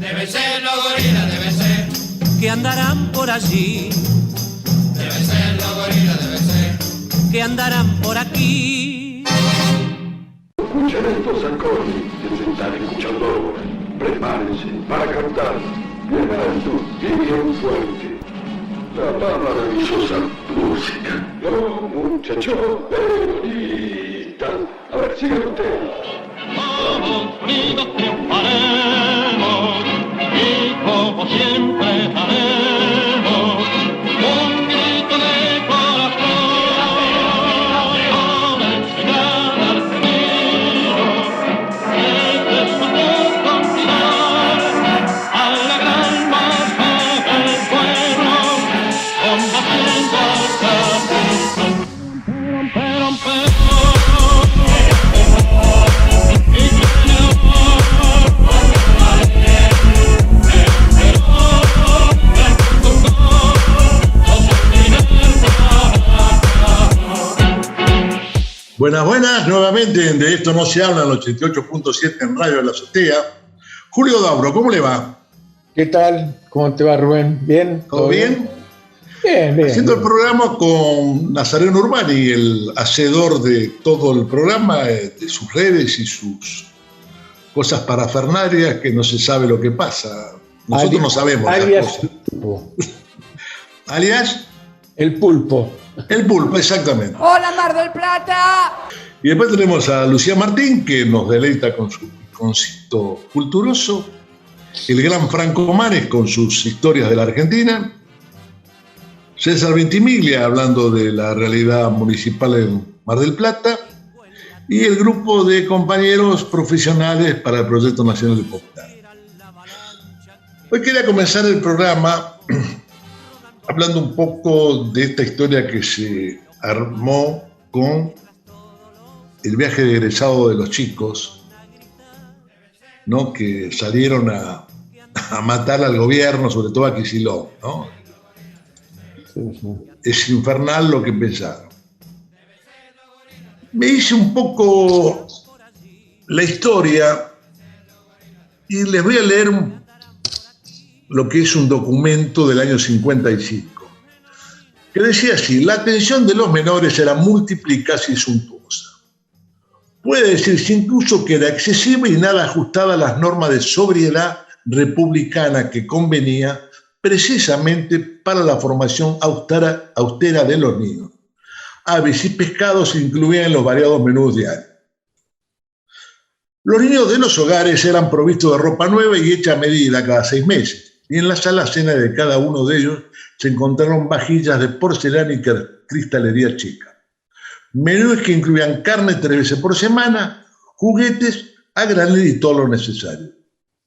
Deben ser los gorilas, deben ser. Que andarán por allí. Deben ser los gorilas, deben ser. Que andarán por aquí. Escuchen estos acordes que se están escuchando ahora. Prepárense para cantar bien alto y bien fuerte la más maravillosa música. Los muchachos peronistas. A ver, sigan ustedes. Todos unidos triunfaremos y como siempre estaremos. Un grito de corazón para enseñar al enemigo que es su continuar a la gran masa del pueblo combatiendo al capital. Buenas, nuevamente de Esto No Se Habla, en el 88.7 en Radio de la Azotea. Julio Dauro, ¿cómo le va? ¿Qué tal? ¿Cómo te va, Rubén? ¿Bien? ¿Todo bien? Bien. Haciendo el programa con Nazareno Urbani, el hacedor de todo el programa, de sus redes y sus cosas parafernarias, que no se sabe lo que pasa. Nosotros no sabemos. Alias el pulpo. ¿Alias? El pulpo. El pulpo, exactamente. ¡Hola, Mar del Plata! Y después tenemos a Lucía Martín, que nos deleita con su concito culturoso. El gran Franco Manes con sus historias de la Argentina. César Ventimiglia hablando de la realidad municipal en Mar del Plata. Y el grupo de compañeros profesionales para el Proyecto Nacional de Popular. Hoy quería comenzar el programa hablando un poco de esta historia que se armó con el viaje de egresado de los chicos, ¿no? Que salieron a matar al gobierno, sobre todo a Kicillof, ¿no? Sí. Es infernal lo que pensaron. Me hice un poco la historia y les voy a leer lo que es un documento del año 55, que decía así: la atención de los menores era múltiple y casi suntuosa. Puede decirse incluso que era excesiva y nada ajustada a las normas de sobriedad republicana que convenía precisamente para la formación austera de los niños. Aves y pescados se incluían en los variados menús diarios. Los niños de los hogares eran provistos de ropa nueva y hecha a medida cada 6 meses. Y en las alacenas de cada uno de ellos se encontraron vajillas de porcelana y cristalería chica. Menús que incluían carne 3 veces por semana, juguetes a granel y todo lo necesario.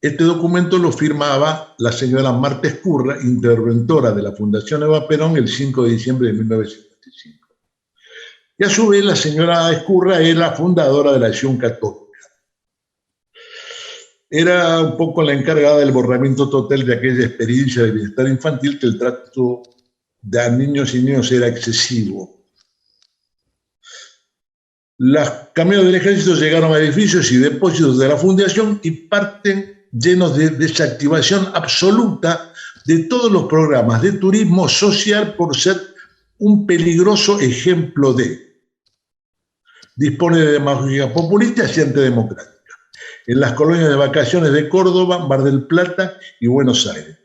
Este documento lo firmaba la señora Marta Escurra, interventora de la Fundación Eva Perón, el 5 de diciembre de 1955. Y a su vez la señora Escurra era fundadora de la Acción Católica. Era un poco la encargada del borramiento total de aquella experiencia de bienestar infantil, que el trato de niños y niños era excesivo. Los camiones del ejército llegaron a edificios y depósitos de la fundación y parten llenos de desactivación absoluta de todos los programas de turismo social por ser un peligroso ejemplo de. Dispone de demagogia populista y antidemocrática en las colonias de vacaciones de Córdoba, Mar del Plata y Buenos Aires.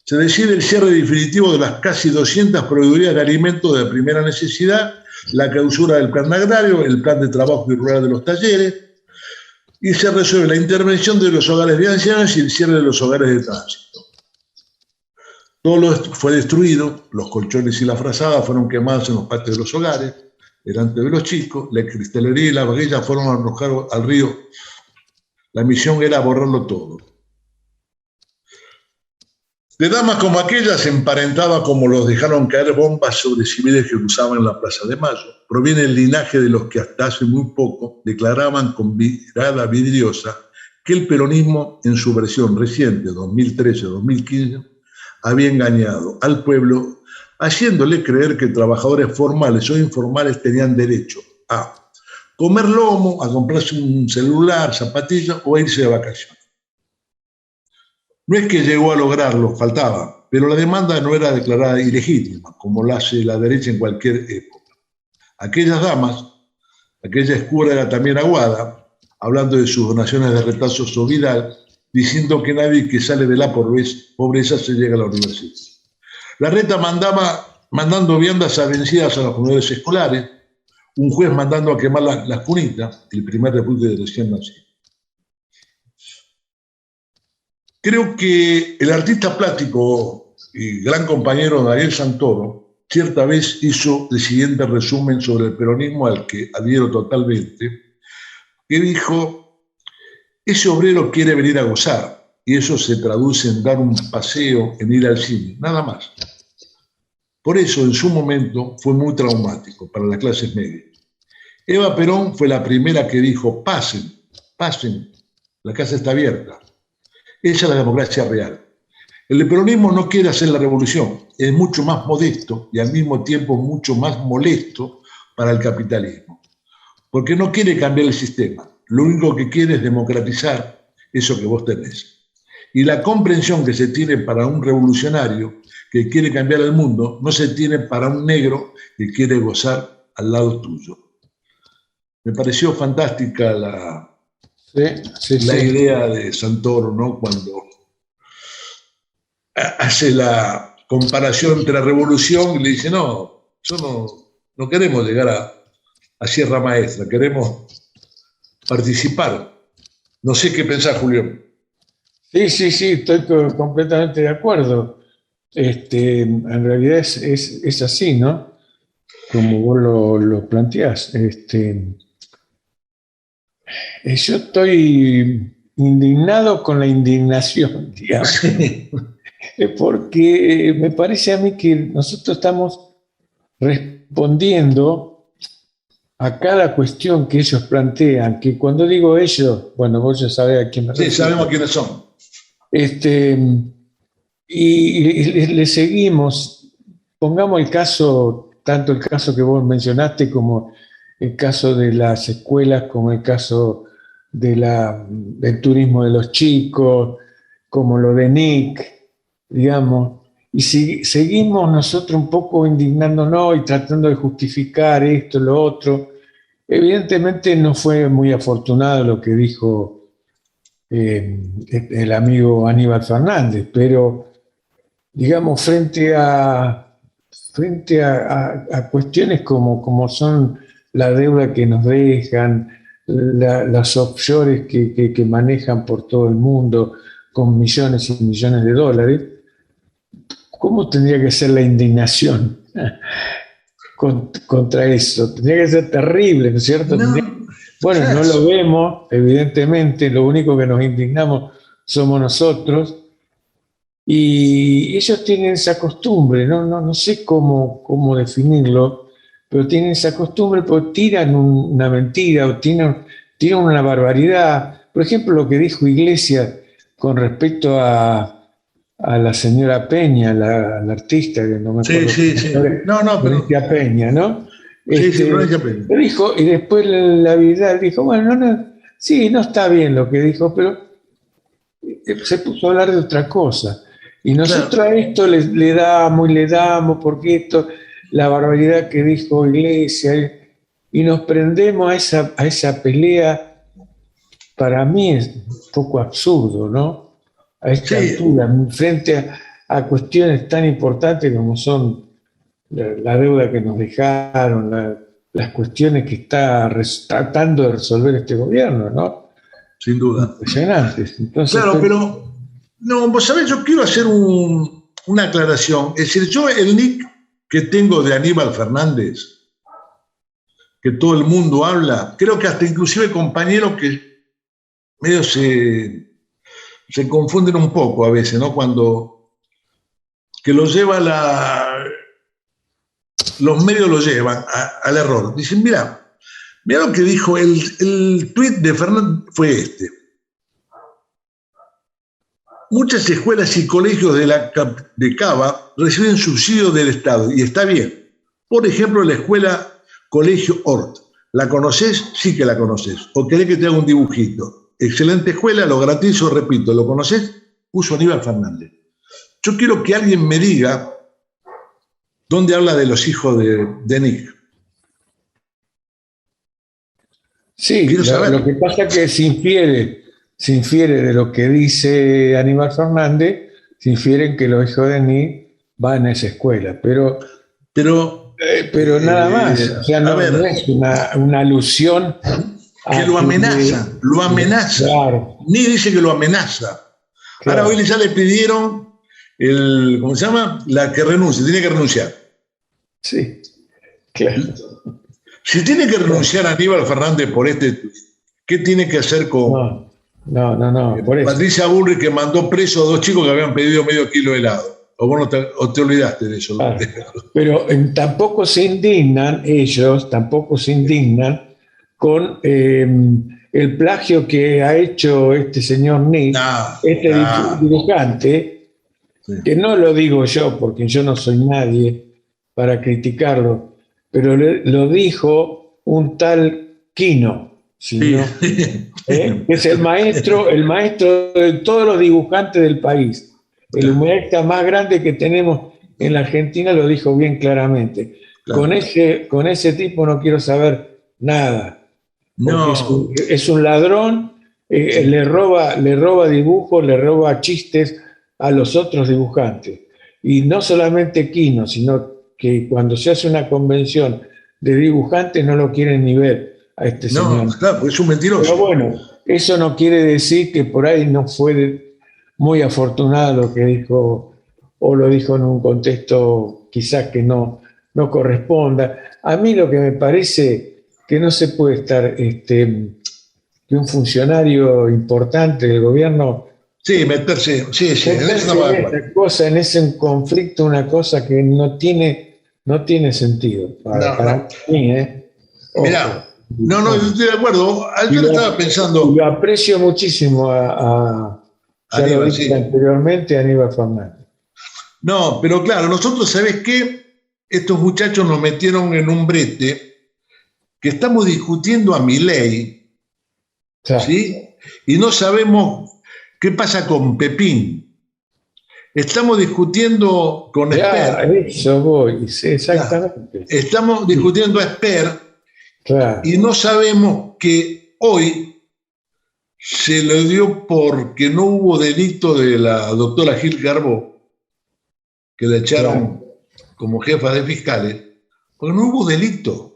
Se decide el cierre definitivo de las casi 200 proveedurías de alimentos de primera necesidad, la clausura del plan agrario, el plan de trabajo y rural de los talleres, y se resuelve la intervención de los hogares de ancianos y el cierre de los hogares de tránsito. Todo lo fue destruido, los colchones y las frazadas fueron quemados en los patios de los hogares, delante de los chicos, la cristalería y las vajillas fueron arrojadas al río. La misión era borrarlo todo. De damas como aquellas, se emparentaba como los dejaron caer bombas sobre civiles que cruzaban la Plaza de Mayo. Proviene el linaje de los que hasta hace muy poco declaraban con mirada vidriosa que el peronismo, en su versión reciente, 2013-2015, había engañado al pueblo, haciéndole creer que trabajadores formales o informales tenían derecho a comer lomo, a comprarse un celular, zapatillas o a irse de vacaciones. No es que llegó a lograrlo, faltaba, pero la demanda no era declarada ilegítima, como la hace la derecha en cualquier época. Aquellas damas, aquella escura era también aguada, hablando de sus donaciones de retazo Vidal, diciendo que nadie que sale de la pobreza se llega a la universidad. La reta mandando viandas vencidas a los comedores escolares, un juez mandando a quemar las cunitas, el primer repunte de recién nacido. Creo que el artista plástico y gran compañero Daniel Santoro cierta vez hizo el siguiente resumen sobre el peronismo al que adhiero totalmente, que dijo: ese obrero quiere venir a gozar, y eso se traduce en dar un paseo, en ir al cine, nada más. Por eso, en su momento, fue muy traumático para las clases medias. Eva Perón fue la primera que dijo: pasen, pasen, la casa está abierta. Esa es la democracia real. El peronismo no quiere hacer la revolución, es mucho más modesto y al mismo tiempo mucho más molesto para el capitalismo, porque no quiere cambiar el sistema, lo único que quiere es democratizar eso que vos tenés. Y la comprensión que se tiene para un revolucionario que quiere cambiar el mundo no se tiene para un negro que quiere gozar al lado tuyo. Me pareció fantástica la idea de Santoro, ¿no? Cuando hace la comparación entre la revolución y le dice: no, no queremos llegar a Sierra Maestra, queremos participar. No sé qué pensás, Julián. Sí, estoy completamente de acuerdo. En realidad es así, ¿no? Como vos lo planteás. Yo estoy indignado con la indignación, digamos, porque me parece a mí que nosotros estamos respondiendo a cada cuestión que ellos plantean, que cuando digo ellos, bueno, vos ya sabés a quién me refiero. Sí, sabemos quiénes son. Y le seguimos, pongamos el caso, tanto el caso que vos mencionaste como el caso de las escuelas, como el caso del turismo de los chicos, como lo de Nick, digamos, y si seguimos nosotros un poco indignándonos y tratando de justificar esto, lo otro. Evidentemente no fue muy afortunado lo que dijo el amigo Aníbal Fernández, pero digamos, frente a cuestiones como son la deuda que nos dejan, las offshores que manejan por todo el mundo con millones y millones de dólares, ¿cómo tendría que ser la indignación contra eso? Tendría que ser terrible, ¿no es cierto? No, bueno, no lo vemos, evidentemente, lo único que nos indignamos somos nosotros, y ellos tienen esa costumbre, no sé cómo definirlo, pero tienen esa costumbre porque tiran una mentira o tiran una barbaridad. Por ejemplo, lo que dijo Iglesias con respecto a la señora Peña, la artista, que no me acuerdo. Sí. Florencia Peña, ¿no? Sí, Florencia Peña. Lo dijo, y después la Vidal dijo, bueno, no está bien lo que dijo, pero se puso a hablar de otra cosa. Y nosotros a esto le damos, porque esto, la barbaridad que dijo Iglesias, y nos prendemos a esa pelea. Para mí es un poco absurdo, ¿no? A esta altura, frente a cuestiones tan importantes como son la deuda que nos dejaron, las cuestiones que está tratando de resolver este gobierno, ¿no? Sin duda. Impresionantes. Entonces, claro, pero no, vos sabés, yo quiero hacer una aclaración. Es decir, yo el nick que tengo de Aníbal Fernández, que todo el mundo habla, creo que hasta inclusive compañeros que medio se confunden un poco a veces, ¿no? Cuando que lo lleva los medios lo llevan al error. Dicen, mira lo que dijo, el tuit de Fernández fue este. Muchas escuelas y colegios de Cava reciben subsidios del Estado, y está bien. Por ejemplo, la escuela Colegio Hort. ¿La conocés? Sí que la conocés. ¿O querés que te haga un dibujito? Excelente escuela, lo gratizo, repito, ¿lo conocés? puso Aníbal Fernández. Yo quiero que alguien me diga dónde habla de los hijos de Nick. Sí, Quiero saber. lo que pasa es que se infiere de lo que dice Aníbal Fernández, se infieren que los hijos de Nick van a esa escuela, pero nada más. O sea, no es una alusión que lo amenaza, lo amenaza. Claro. Ni dice que lo amenaza. Claro. Ahora hoy ya le pidieron ¿cómo se llama? La que renuncie, tiene que renunciar. Sí, claro. Si tiene que renunciar Aníbal Fernández por ¿qué tiene que hacer con No, por eso. Patricia Bullrich, que mandó preso a 2 chicos que habían pedido medio kilo de helado? ¿O vos te olvidaste de eso? Claro. Pero tampoco se indignan con el plagio que ha hecho este señor Nick, dibujante, sí, que no lo digo yo porque yo no soy nadie para criticarlo, pero lo dijo un tal Quino, sí. que es el maestro de todos los dibujantes del país. El humorista más grande que tenemos en la Argentina lo dijo bien claramente. Claro. Con ese tipo no quiero saber nada. No. Es un ladrón, le roba dibujos, le roba chistes a los otros dibujantes. Y no solamente Quino, sino que cuando se hace una convención de dibujantes no lo quieren ni ver a este señor. No, claro, porque es un mentiroso. Pero bueno, eso no quiere decir que por ahí no fue muy afortunado lo que dijo, o lo dijo en un contexto quizás que no corresponda. A mí lo que me parece que no se puede estar, que un funcionario importante del gobierno meterse en ese conflicto, una cosa que no tiene sentido para mí, Mirá, yo estoy de acuerdo. Yo estaba pensando. Lo aprecio muchísimo a Aníbal, lo dije anteriormente, Aníbal Fernández. No, pero claro, nosotros, ¿sabés qué? Estos muchachos nos metieron en un brete que estamos discutiendo a Milei, ¿sí? Y no sabemos qué pasa con Pepín. Estamos discutiendo con Esper. Eso voy, sí, exactamente. Estamos discutiendo a Esper, y no sabemos que hoy se le dio porque no hubo delito de la doctora Gil Carbó, que la echaron como jefa de fiscales, porque no hubo delito.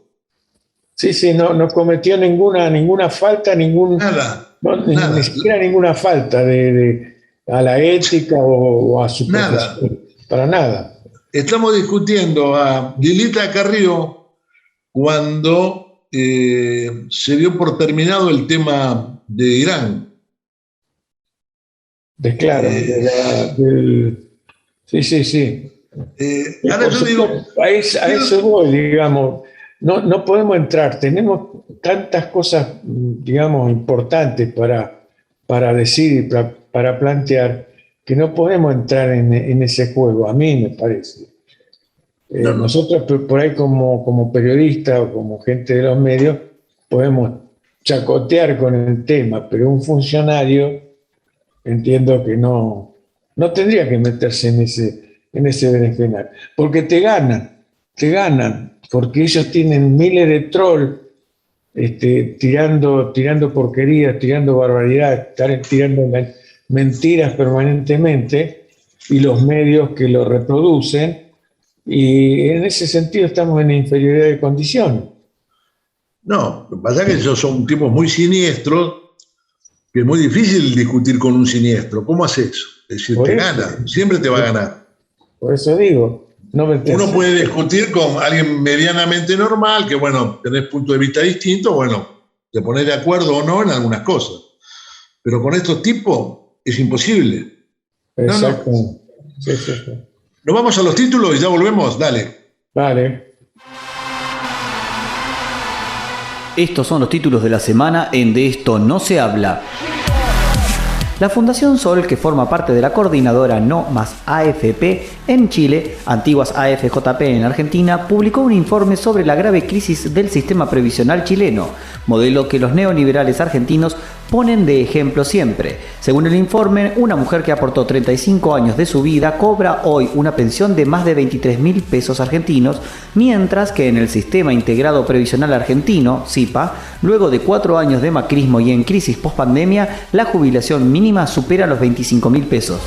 Sí, no cometió ninguna falta, nada. Ni siquiera ninguna falta a la ética o a su profesión. Para nada. Estamos discutiendo a Lilita Carrió cuando se dio por terminado el tema de Irán. Claro, sí. Ahora yo digo... A eso voy, digamos. No podemos entrar, tenemos tantas cosas, digamos, importantes para decir y para plantear, que no podemos entrar en ese juego, a mí me parece. Nosotros por ahí como periodistas o como gente de los medios podemos chacotear con el tema, pero un funcionario entiendo que no tendría que meterse en ese berenjenal, porque te ganan, porque ellos tienen miles de trolls tirando porquerías, tirando barbaridades, tirando mentiras permanentemente, y los medios que lo reproducen, y en ese sentido estamos en inferioridad de condiciones. No, lo que pasa es que ellos son tipos muy siniestros, que es muy difícil discutir con un siniestro. ¿Cómo haces? Es decir, te gana, siempre te va a ganar. Por eso digo, uno puede discutir con alguien medianamente normal, que bueno, tenés puntos de vista distintos, bueno, te ponés de acuerdo o no en algunas cosas. Pero con estos tipos es imposible. Exacto. No. Sí. Nos vamos a los títulos y ya volvemos, dale. Vale. Estos son los títulos de la semana en De Esto No Se Habla. La Fundación Sol, que forma parte de la coordinadora No Más AFP en Chile, antiguas AFJP en Argentina, publicó un informe sobre la grave crisis del sistema previsional chileno, modelo que los neoliberales argentinos ponen de ejemplo siempre. Según el informe, una mujer que aportó 35 años de su vida cobra hoy una pensión de más de 23.000 pesos argentinos, mientras que en el Sistema Integrado Previsional Argentino, SIPA, luego de 4 años de macrismo y en crisis pospandemia, la jubilación mínima supera los 25.000 pesos.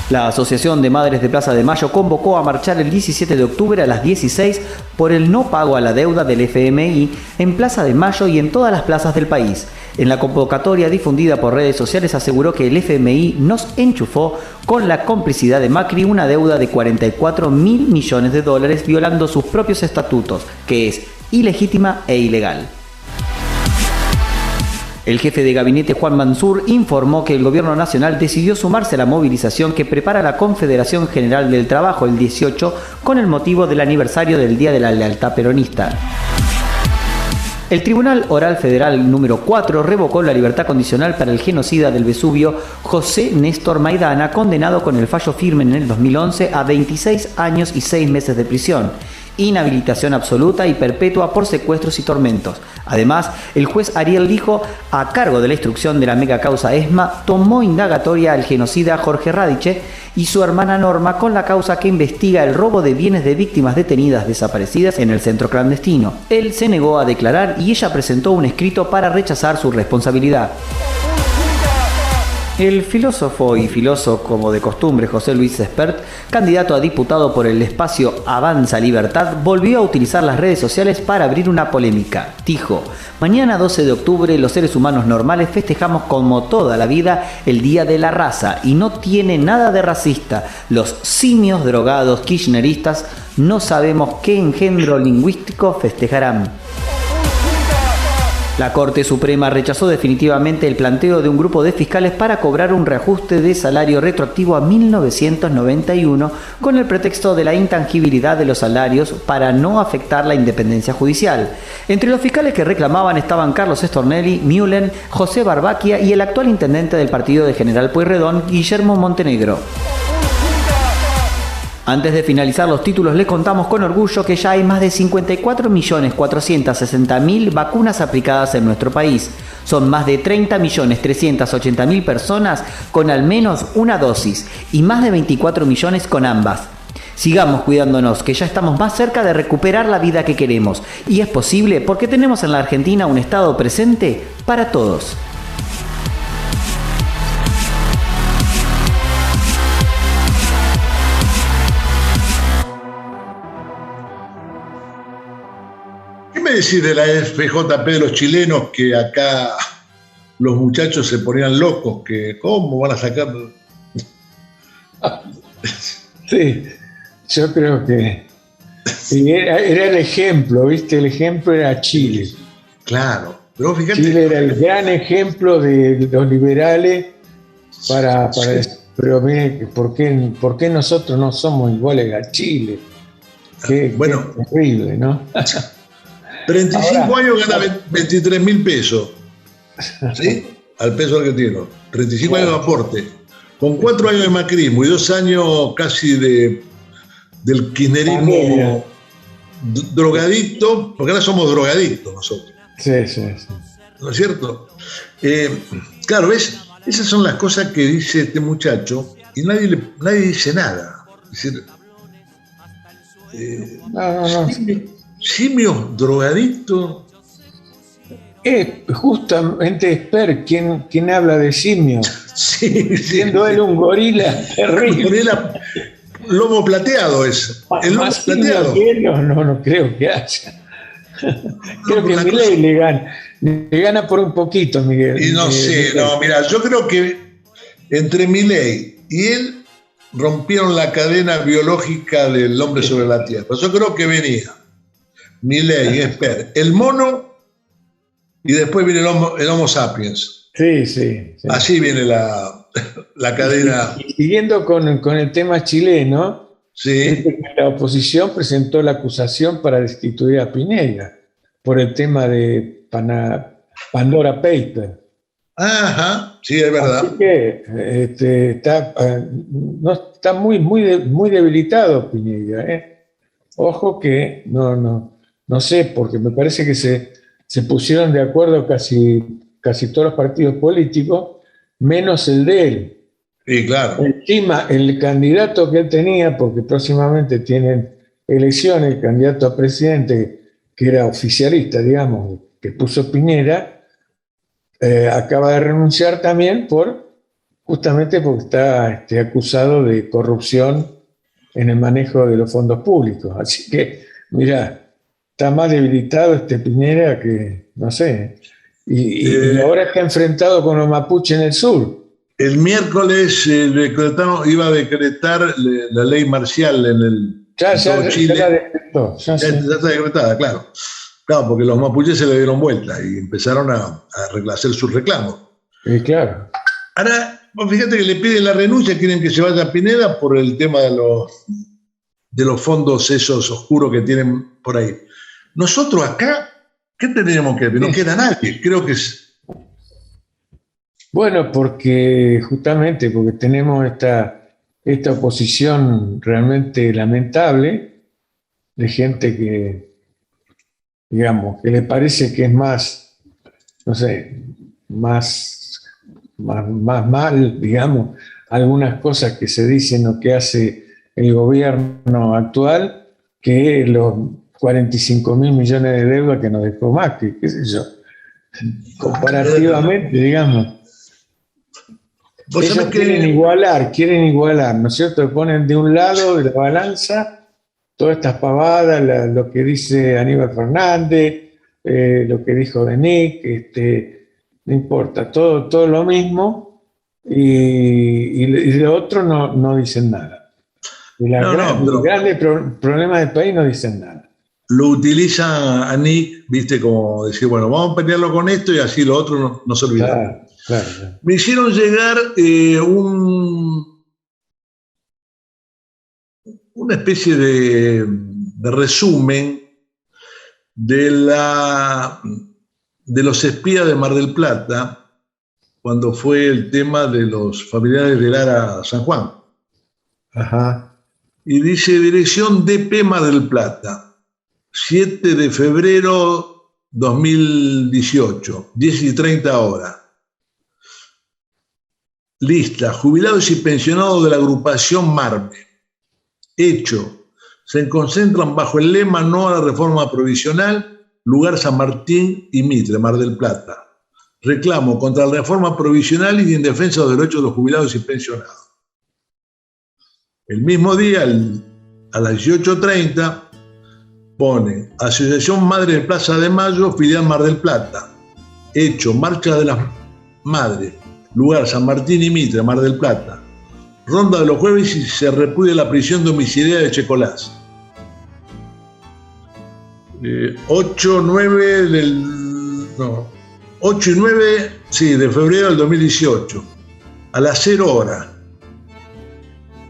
La Asociación de Madres de Plaza de Mayo convocó a marchar el 17 de octubre a las 16 por el no pago a la deuda del FMI en Plaza de Mayo y en todas las plazas del país. En la convocatoria difundida por redes sociales aseguró que el FMI nos enchufó con la complicidad de Macri una deuda de 44.000 millones de dólares violando sus propios estatutos, que es ilegítima e ilegal. El jefe de gabinete Juan Mansur informó que el gobierno nacional decidió sumarse a la movilización que prepara la Confederación General del Trabajo el 18 con el motivo del aniversario del Día de la Lealtad Peronista. El Tribunal Oral Federal número 4 revocó la libertad condicional para el genocida del Vesubio José Néstor Maidana, condenado con el fallo firme en el 2011 a 26 años y 6 meses de prisión, inhabilitación absoluta y perpetua por secuestros y tormentos. Además, el juez Ariel Lijo, a cargo de la instrucción de la mega causa ESMA, tomó indagatoria al genocida Jorge Radiche y su hermana Norma con la causa que investiga el robo de bienes de víctimas detenidas desaparecidas en el centro clandestino. Él se negó a declarar y ella presentó un escrito para rechazar su responsabilidad. El filósofo y filósofo, como de costumbre, José Luis Espert, candidato a diputado por el espacio Avanza Libertad, volvió a utilizar las redes sociales para abrir una polémica. Dijo: mañana 12 de octubre los seres humanos normales festejamos como toda la vida el Día de la Raza y no tiene nada de racista. Los simios drogados kirchneristas no sabemos qué engendro lingüístico festejarán. La Corte Suprema rechazó definitivamente el planteo de un grupo de fiscales para cobrar un reajuste de salario retroactivo a 1991 con el pretexto de la intangibilidad de los salarios para no afectar la independencia judicial. Entre los fiscales que reclamaban estaban Carlos Stornelli, Mühlen, José Barbaquia y el actual intendente del partido de General Pueyrredón, Guillermo Montenegro. Antes de finalizar los títulos, les contamos con orgullo que ya hay más de 54.460.000 vacunas aplicadas en nuestro país. Son más de 30.380.000 personas con al menos una dosis y más de 24 millones con ambas. Sigamos cuidándonos, que ya estamos más cerca de recuperar la vida que queremos. Y es posible porque tenemos en la Argentina un Estado presente para todos. ¿Qué me decís de la FJP de los chilenos, que acá los muchachos se ponían locos? Que ¿cómo van a sacar? Sí, yo creo que era el ejemplo, ¿viste? El ejemplo era Chile. Claro, pero fíjate. Chile era el gran ejemplo de los liberales para pero mire, ¿por qué nosotros no somos iguales a Chile? Qué terrible, ¿no? 35 Ahora, años gana 23.000 pesos, ¿sí? Al peso argentino. 35 años de aporte. Con 4 años de macrismo y 2 años casi del kirchnerismo drogadicto, porque ahora somos drogadictos nosotros. Sí. ¿No es cierto? Claro, ¿ves? Esas son las cosas que dice este muchacho y nadie dice nada. Es decir, no. Simios drogadictos. Es justamente Esper quien habla de simios. Sí, Siendo él un gorila terrible. Gorila, lomo plateado es. El lomo Más plateado. que él, no creo que haya. Creo que Milei le gana por un poquito, Miguel. Y no sé, mira, yo creo que entre Milei y él rompieron la cadena biológica del hombre sobre la tierra. Yo creo que venía Milei, Esper, el mono, y después viene el Homo sapiens. Sí. Así viene la cadena. Y siguiendo con el tema chileno, Sí. la oposición presentó la acusación para destituir a Piñera por el tema de Pandora Paper. Ajá, sí, es verdad. Así que está muy debilitado Piñera. Ojo que no sé, porque me parece que se pusieron de acuerdo casi casi todos los partidos políticos, menos el de él. Y claro, Encima, el candidato que él tenía, porque próximamente tienen elecciones, el candidato a presidente, que era oficialista, digamos, que puso Piñera, acaba de renunciar también justamente porque está acusado de corrupción en el manejo de los fondos públicos. Así que, mira, está más debilitado Piñera que, no sé, y ahora está enfrentado con los mapuches en el sur. el miércoles iba a decretar la ley marcial en todo Chile. Ya la decretó. Ya está decretada, claro. Claro, porque los mapuches se le dieron vuelta y empezaron a hacer sus reclamos. Claro. Ahora, fíjate que le piden la renuncia, quieren que se vaya Pineda por el tema de los fondos esos oscuros que tienen por ahí. Nosotros acá, ¿qué tendríamos que ver? No queda nadie, creo que es... Bueno, justamente porque tenemos esta oposición realmente lamentable de gente que, digamos, que le parece que es más, no sé, más mal, digamos, algunas cosas que se dicen o que hace el gobierno actual que los 45.000 millones de deuda que nos dejó Macri, qué sé yo, comparativamente, digamos. Ellos quieren igualar, ¿no es cierto? Ponen de un lado de la balanza todas estas pavadas, lo que dice Aníbal Fernández, lo que dijo Denick, no importa, todo lo mismo, y de otro no dicen nada. Los grandes problemas del país no dicen nada. Lo utiliza a Nick, viste, como decir, bueno, vamos a pelearlo con esto y así lo otro no se olvida. Claro. Me hicieron llegar una especie de resumen de los espías de Mar del Plata cuando fue el tema de los familiares de Lara San Juan. Ajá. Y dice dirección DP Mar del Plata, 7 de febrero 2018, 10:30. Lista, jubilados y pensionados de la agrupación Marme. Hecho, se concentran bajo el lema no a la reforma provisional, lugar San Martín y Mitre, Mar del Plata. Reclamo contra la reforma provisional y en defensa de los derechos de los jubilados y pensionados. El mismo día, a las 18:30, pone Asociación Madre de Plaza de Mayo, filial Mar del Plata. Hecho, marcha de las madres. Lugar San Martín y Mitre, Mar del Plata. Ronda de los jueves y se repudia la prisión domiciliaria de Checolás. 8 y 9 de febrero del 2018. A las 0 horas.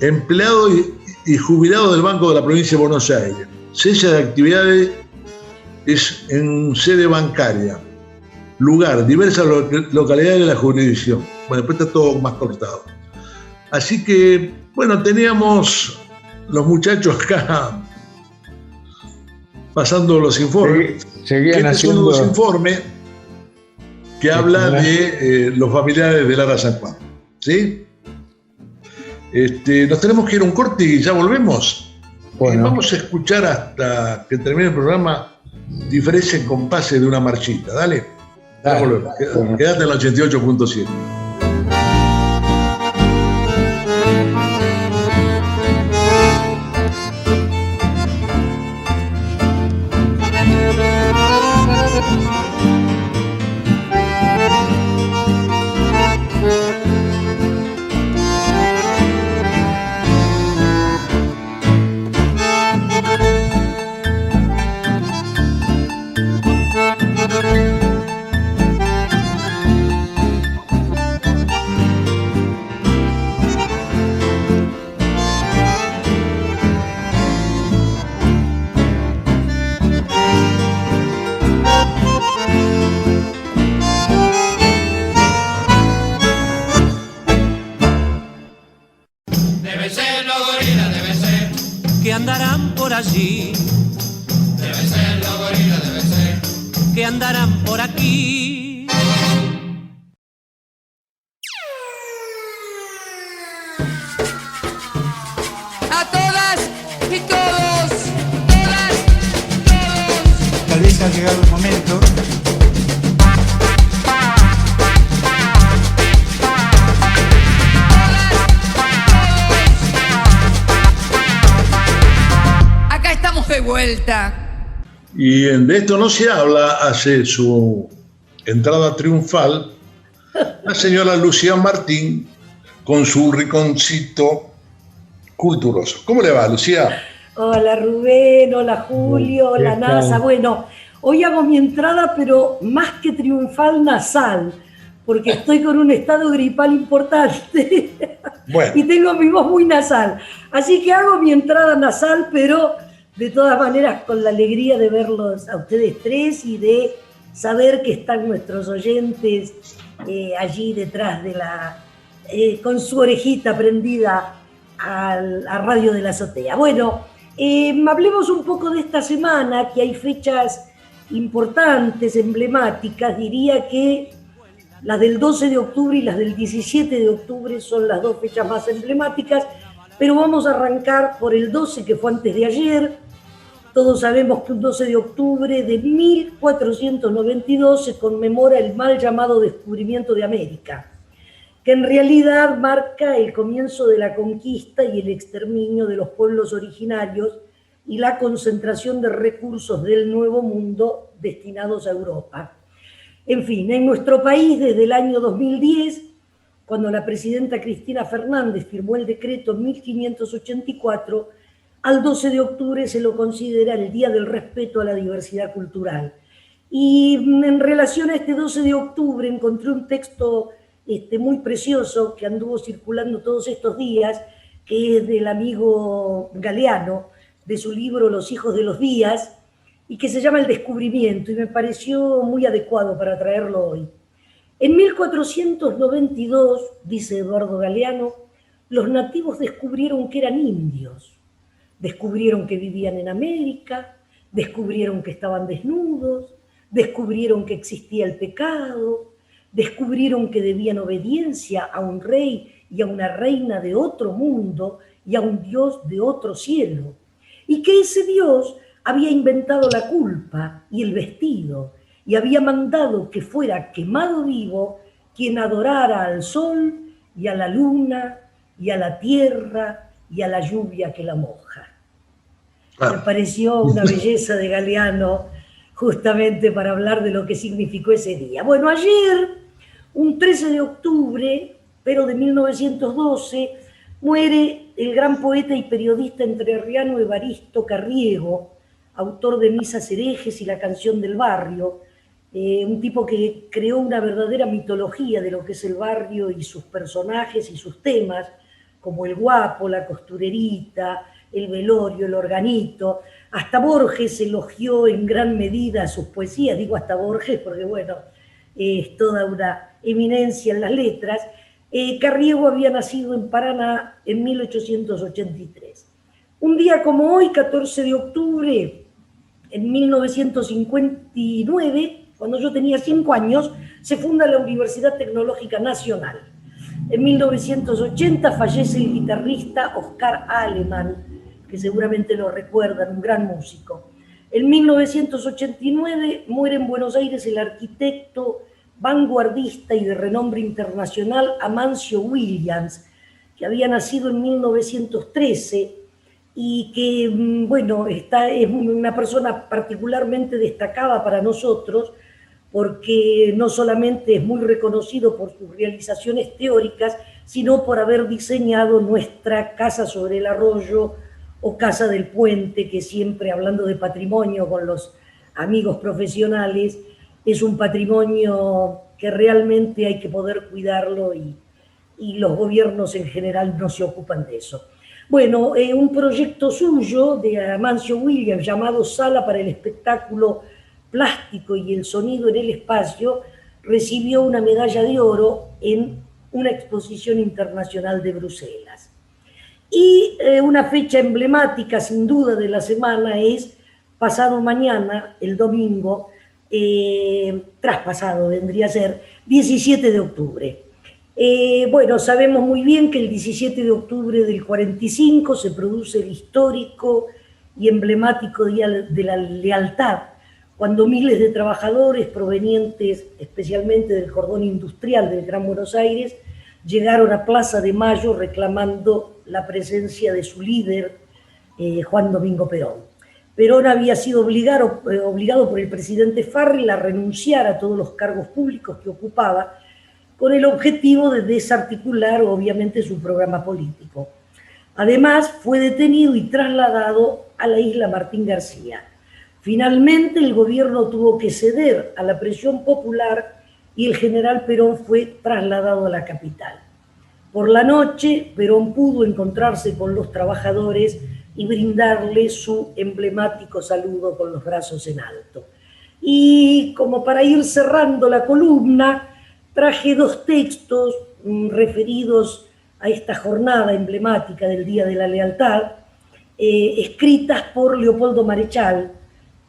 Empleado y jubilado del Banco de la Provincia de Buenos Aires. Cese de actividades es en sede bancaria. Lugar, diversas localidades de la jurisdicción. Bueno, después está todo más cortado. Así que, bueno, teníamos los muchachos acá pasando los informes. Seguían Este es uno de los informes que habla de los familiares de Lara San Juan. ¿Sí? Nos tenemos que ir a un corte y ya volvemos. Bueno. Vamos a escuchar hasta que termine el programa Diferencia en compases de una marchita. Dale. Ya volvemos. Bueno. Quédate en la 88.7. Deben ser los gorilas, deben ser. que andarán por allí, Deben ser los gorilas, deben ser. que andarán por aquí. ha llegado el momento. Acá estamos de vuelta. Y de esto no se habla, hace su entrada triunfal la señora Lucía Martín con su rinconcito culturoso. ¿Cómo le va, Lucía? Hola Rubén, hola Julio, hola NASA. Bueno, hoy hago mi entrada, pero más que triunfal, nasal, porque estoy con un estado gripal importante. Bueno. Y tengo mi voz muy nasal. Así que hago mi entrada nasal, pero de todas maneras con la alegría de verlos a ustedes tres y de saber que están nuestros oyentes allí detrás de con su orejita prendida a Radio de la Azotea. Bueno, hablemos un poco de esta semana, que hay fechas importantes, emblemáticas. Diría que las del 12 de octubre y las del 17 de octubre son las dos fechas más emblemáticas, pero vamos a arrancar por el 12, que fue antes de ayer. Todos sabemos que un 12 de octubre de 1492 se conmemora el mal llamado descubrimiento de América, que en realidad marca el comienzo de la conquista y el exterminio de los pueblos originarios y la concentración de recursos del Nuevo Mundo destinados a Europa. En fin, en nuestro país desde el año 2010, cuando la presidenta Cristina Fernández firmó el decreto 1584, al 12 de octubre se lo considera el Día del Respeto a la Diversidad Cultural. Y en relación a este 12 de octubre encontré un texto muy precioso que anduvo circulando todos estos días, que es del amigo Galeano, de su libro Los hijos de los días, y que se llama El descubrimiento, y me pareció muy adecuado para traerlo hoy. En 1492, dice Eduardo Galeano, los nativos descubrieron que eran indios, descubrieron que vivían en América, descubrieron que estaban desnudos, descubrieron que existía el pecado, descubrieron que debían obediencia a un rey y a una reina de otro mundo y a un Dios de otro cielo, y que ese Dios había inventado la culpa y el vestido, y había mandado que fuera quemado vivo quien adorara al sol y a la luna y a la tierra y a la lluvia que la moja. Me pareció una belleza de Galeano justamente para hablar de lo que significó ese día. Bueno, ayer, un 13 de octubre, pero de 1912, muere el gran poeta y periodista entrerriano Evaristo Carriego, autor de Misas herejes y La canción del barrio, un tipo que creó una verdadera mitología de lo que es el barrio y sus personajes y sus temas, como el guapo, la costurerita, el velorio, el organito. Hasta Borges elogió en gran medida sus poesías, digo hasta Borges porque bueno, es toda una eminencia en las letras. Carriego había nacido en Paraná en 1883. Un día como hoy, 14 de octubre, en 1959, cuando yo tenía 5 años, se funda la Universidad Tecnológica Nacional. En 1980 fallece el guitarrista Oscar Aleman, que seguramente lo recuerdan, un gran músico. En 1989 muere en Buenos Aires el arquitecto vanguardista y de renombre internacional Amancio Williams, que había nacido en 1913 y que, bueno, es una persona particularmente destacada para nosotros, porque no solamente es muy reconocido por sus realizaciones teóricas, sino por haber diseñado nuestra Casa sobre el Arroyo o Casa del Puente, que siempre, hablando de patrimonio con los amigos profesionales, es un patrimonio que realmente hay que poder cuidarlo y los gobiernos en general no se ocupan de eso. Bueno, un proyecto suyo de Amancio Williams llamado Sala para el Espectáculo Plástico y el Sonido en el Espacio recibió una medalla de oro en una exposición internacional de Bruselas. Y una fecha emblemática sin duda de la semana es pasado mañana, el domingo, traspasado vendría a ser, 17 de octubre. Bueno, sabemos muy bien que el 17 de octubre del 45 se produce el histórico y emblemático Día de la Lealtad, cuando miles de trabajadores provenientes especialmente del cordón industrial del Gran Buenos Aires llegaron a Plaza de Mayo reclamando la presencia de su líder, Juan Domingo Perón. Perón había sido obligado por el presidente Farrell a renunciar a todos los cargos públicos que ocupaba, con el objetivo de desarticular, obviamente, su programa político. Además, fue detenido y trasladado a la isla Martín García. Finalmente, el gobierno tuvo que ceder a la presión popular y el general Perón fue trasladado a la capital. Por la noche, Perón pudo encontrarse con los trabajadores y brindarle su emblemático saludo con los brazos en alto. Y como para ir cerrando la columna, traje 2 textos referidos a esta jornada emblemática del Día de la Lealtad, escritas por Leopoldo Marechal,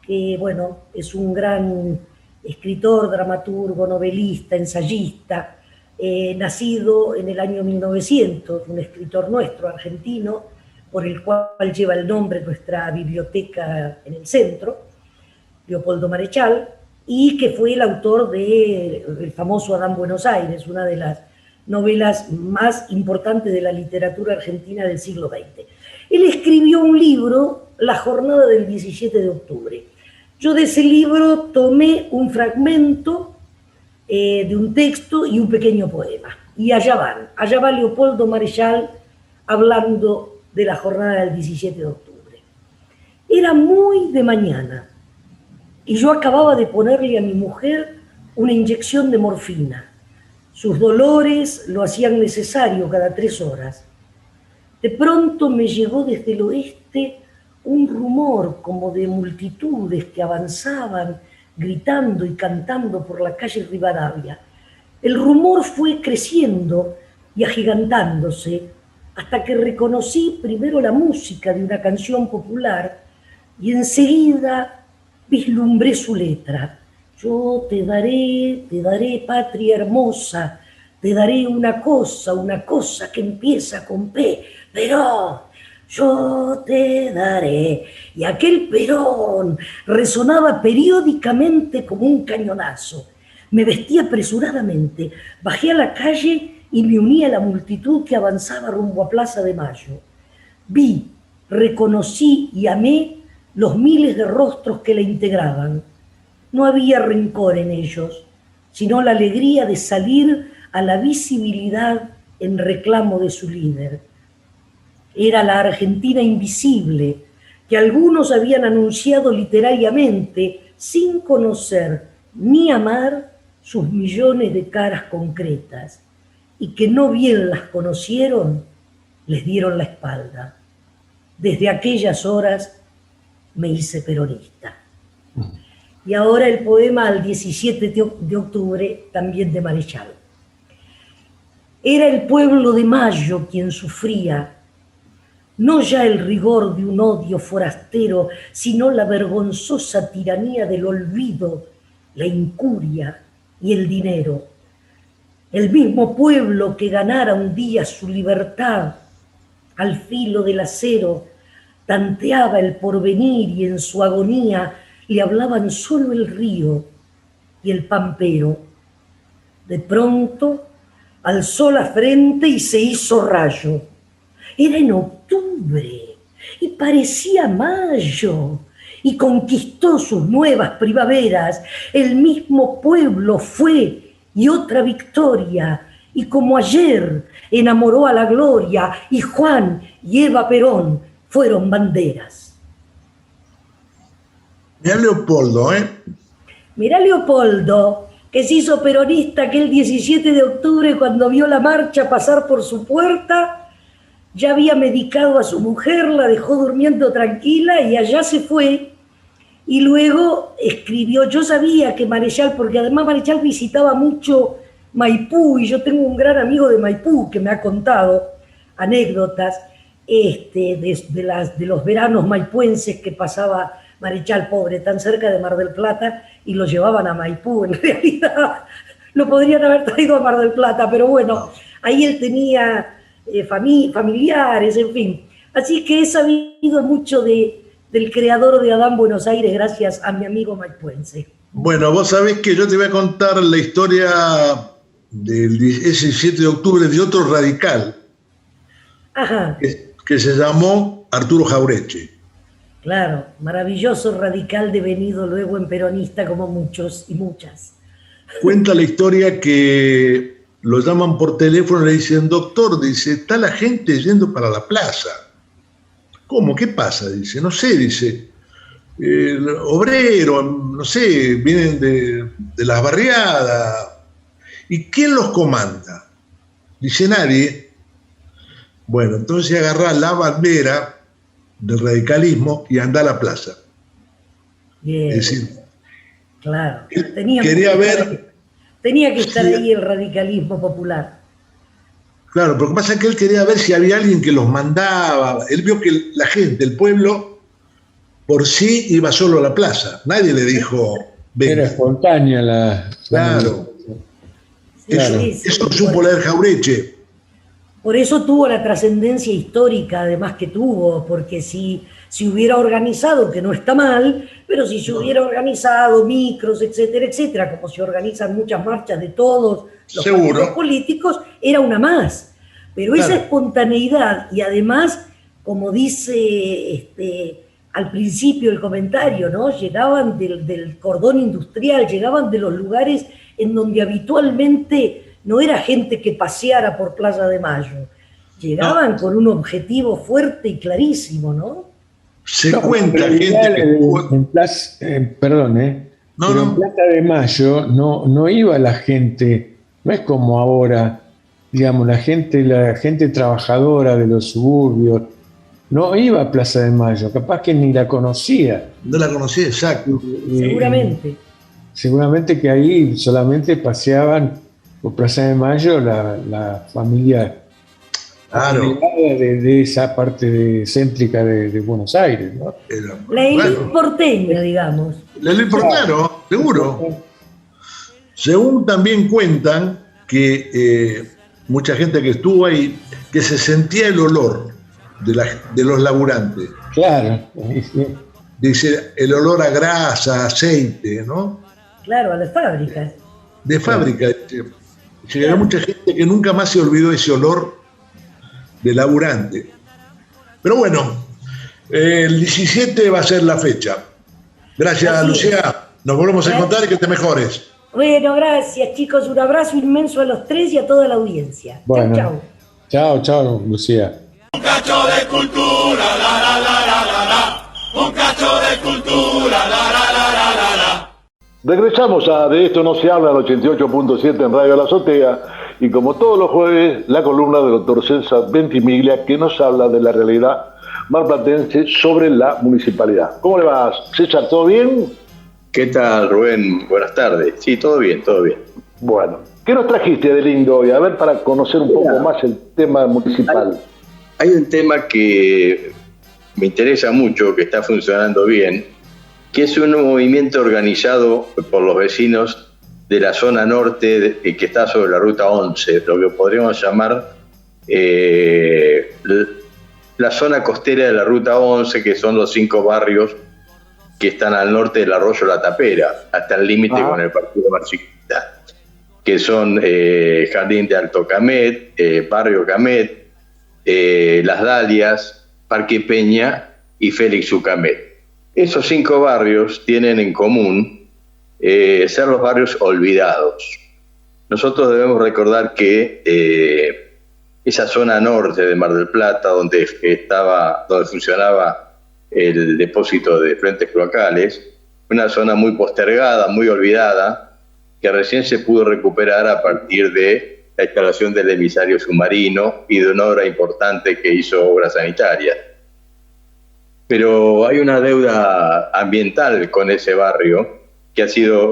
que bueno, es un gran escritor, dramaturgo, novelista, ensayista, nacido en el año 1900, un escritor nuestro, argentino, por el cual lleva el nombre nuestra biblioteca en el centro, Leopoldo Marechal, y que fue el autor del famoso Adán Buenos Aires, una de las novelas más importantes de la literatura argentina del siglo XX. Él escribió un libro, La jornada del 17 de octubre. Yo de ese libro tomé un fragmento de un texto y un pequeño poema. Y allá va Leopoldo Marechal hablando de la jornada del 17 de octubre. Era muy de mañana y yo acababa de ponerle a mi mujer una inyección de morfina. Sus dolores lo hacían necesario cada 3 horas. De pronto me llegó desde el oeste un rumor como de multitudes que avanzaban gritando y cantando por la calle Rivadavia. El rumor fue creciendo y agigantándose hasta que reconocí primero la música de una canción popular y enseguida vislumbré su letra. Yo te daré, patria hermosa, te daré una cosa que empieza con P, Perón, yo te daré. Y aquel Perón resonaba periódicamente como un cañonazo. Me vestí apresuradamente, bajé a la calle y me uní a la multitud que avanzaba rumbo a Plaza de Mayo. Vi, reconocí y amé los miles de rostros que la integraban. No había rencor en ellos, sino la alegría de salir a la visibilidad en reclamo de su líder. Era la Argentina invisible que algunos habían anunciado literariamente sin conocer ni amar sus millones de caras concretas y que no bien las conocieron, les dieron la espalda. Desde aquellas horas me hice peronista. Y ahora el poema al 17 de octubre, también de Marechal. Era el pueblo de Mayo quien sufría, no ya el rigor de un odio forastero, sino la vergonzosa tiranía del olvido, la incuria y el dinero. El mismo pueblo que ganara un día su libertad al filo del acero, tanteaba el porvenir y en su agonía le hablaban solo el río y el pampero. De pronto alzó la frente y se hizo rayo. Era en octubre y parecía mayo y conquistó sus nuevas primaveras. El mismo pueblo fue y otra victoria, y como ayer enamoró a la gloria, y Juan y Eva Perón fueron banderas. Mirá Leopoldo, Mirá Leopoldo, que se hizo peronista aquel 17 de octubre cuando vio la marcha pasar por su puerta, ya había medicado a su mujer, la dejó durmiendo tranquila y allá se fue. Y luego escribió, yo sabía que Marechal, porque además Marechal visitaba mucho Maipú, y yo tengo un gran amigo de Maipú que me ha contado anécdotas de los veranos maipuenses que pasaba Marechal, pobre, tan cerca de Mar del Plata, y lo llevaban a Maipú. En realidad lo podrían haber traído a Mar del Plata, pero bueno, ahí él tenía familiares, en fin. Así que he sabido mucho de del creador de Adán Buenos Aires, gracias a mi amigo Maipuense. Bueno, vos sabés que yo te voy a contar la historia del 17 de octubre de otro radical, Ajá, que se llamó Arturo Jauretche. claro, maravilloso radical devenido luego en peronista como muchos y muchas. Cuenta la historia que lo llaman por teléfono y le dicen, doctor, dice, está la gente yendo para la plaza. ¿Cómo? ¿Qué pasa? Dice, no sé, dice, obrero, no sé, vienen de las barriadas. ¿Y quién los comanda? Dice, nadie. Bueno, entonces agarrá la bandera del radicalismo y anda a la plaza. Bien, Es decir, claro. Tenía que estar ahí el radicalismo popular. claro, pero lo que pasa es que él quería ver si había alguien que los mandaba. Él vio que la gente, el pueblo, por sí iba solo a la plaza. Nadie le dijo, venga. Era espontánea la... Claro. Claro. Eso supo leer Jauretche. Por eso tuvo la trascendencia histórica, además que tuvo, porque si hubiera organizado, que no está mal, pero si se hubiera organizado micros, etcétera, etcétera, como se organizan muchas marchas de todos los partidos políticos, era una más. Pero esa espontaneidad, y además, como dice al principio el comentario, ¿no? Llegaban del cordón industrial, llegaban de los lugares en donde habitualmente no era gente que paseara por Plaza de Mayo. Llegaban con un objetivo fuerte y clarísimo, ¿no? Se cuenta gente en Plaza, perdón, en Plaza de Mayo no iba la gente, no es como ahora, digamos, la gente trabajadora de los suburbios, no iba a Plaza de Mayo, capaz que ni la conocía. No la conocía, exacto. Seguramente. Seguramente que ahí solamente paseaban por Plaza de Mayo la familia de esa parte céntrica de Buenos Aires, ¿no? La élite porteña, digamos. La élite porteña, seguro. Según también cuentan que mucha gente que estuvo ahí, que se sentía el olor de los laburantes. Claro. Dice, el olor a grasa, aceite, ¿no? Claro, a las fábricas. De fábrica. Llegará mucha gente que nunca más se olvidó ese olor de laburante. Pero bueno, el 17 va a ser la fecha. Gracias, Lucía. Nos volvemos a encontrar y que te mejores. Bueno, gracias, chicos. Un abrazo inmenso a los tres y a toda la audiencia. Bueno. Chau, chau. Chao, Lucía. Un cacho de cultura, la la la la la la. Un cacho de cultura, la la la la la la. Regresamos a De Esto No Se Habla, al 88.7 en Radio La Azotea, y como todos los jueves, la columna del doctor César Ventimiglia, que nos habla de la realidad marplatense sobre la municipalidad. ¿Cómo le va, César? ¿Todo bien? ¿Qué tal, Rubén? Buenas tardes. Sí, todo bien, todo bien. Bueno, ¿qué nos trajiste de lindo hoy? A ver, para conocer un poco más el tema municipal. Hay un tema que me interesa mucho, que está funcionando bien, que es un movimiento organizado por los vecinos de la zona norte que está sobre la ruta 11, lo que podríamos llamar la zona costera de la ruta 11, que son los 5 barrios que están al norte del arroyo La Tapera, hasta el límite con el partido Marchiquita, que son Jardín de Alto Camet, Barrio Camet, Las Dalias, Parque Peña y Félix Ucamet. Esos 5 barrios tienen en común ser los barrios olvidados. Nosotros debemos recordar que esa zona norte de Mar del Plata, donde funcionaba el depósito de frentes cloacales, una zona muy postergada, muy olvidada, que recién se pudo recuperar a partir de la instalación del emisario submarino y de una obra importante que hizo Obras Sanitarias. Pero hay una deuda ambiental con ese barrio que ha sido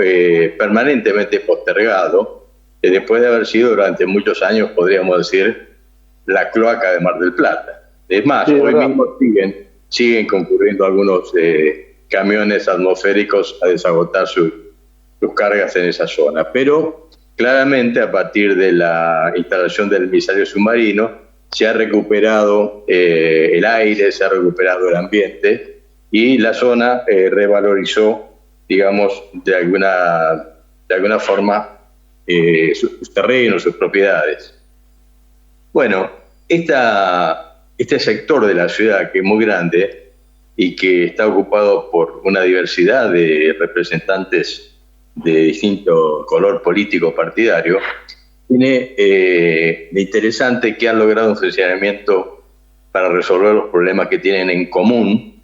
permanentemente postergado, después de haber sido durante muchos años, podríamos decir, la cloaca de Mar del Plata. Es más, hoy mismo siguen concurriendo algunos camiones atmosféricos a desagotar sus cargas en esa zona. Pero claramente, a partir de la instalación del emisario submarino, se ha recuperado el aire, se ha recuperado el ambiente, y la zona revalorizó, digamos, de alguna forma sus terrenos, sus propiedades. Bueno, este sector de la ciudad, que es muy grande y que está ocupado por una diversidad de representantes de distinto color político partidario, tiene de interesante que han logrado un funcionamiento para resolver los problemas que tienen en común,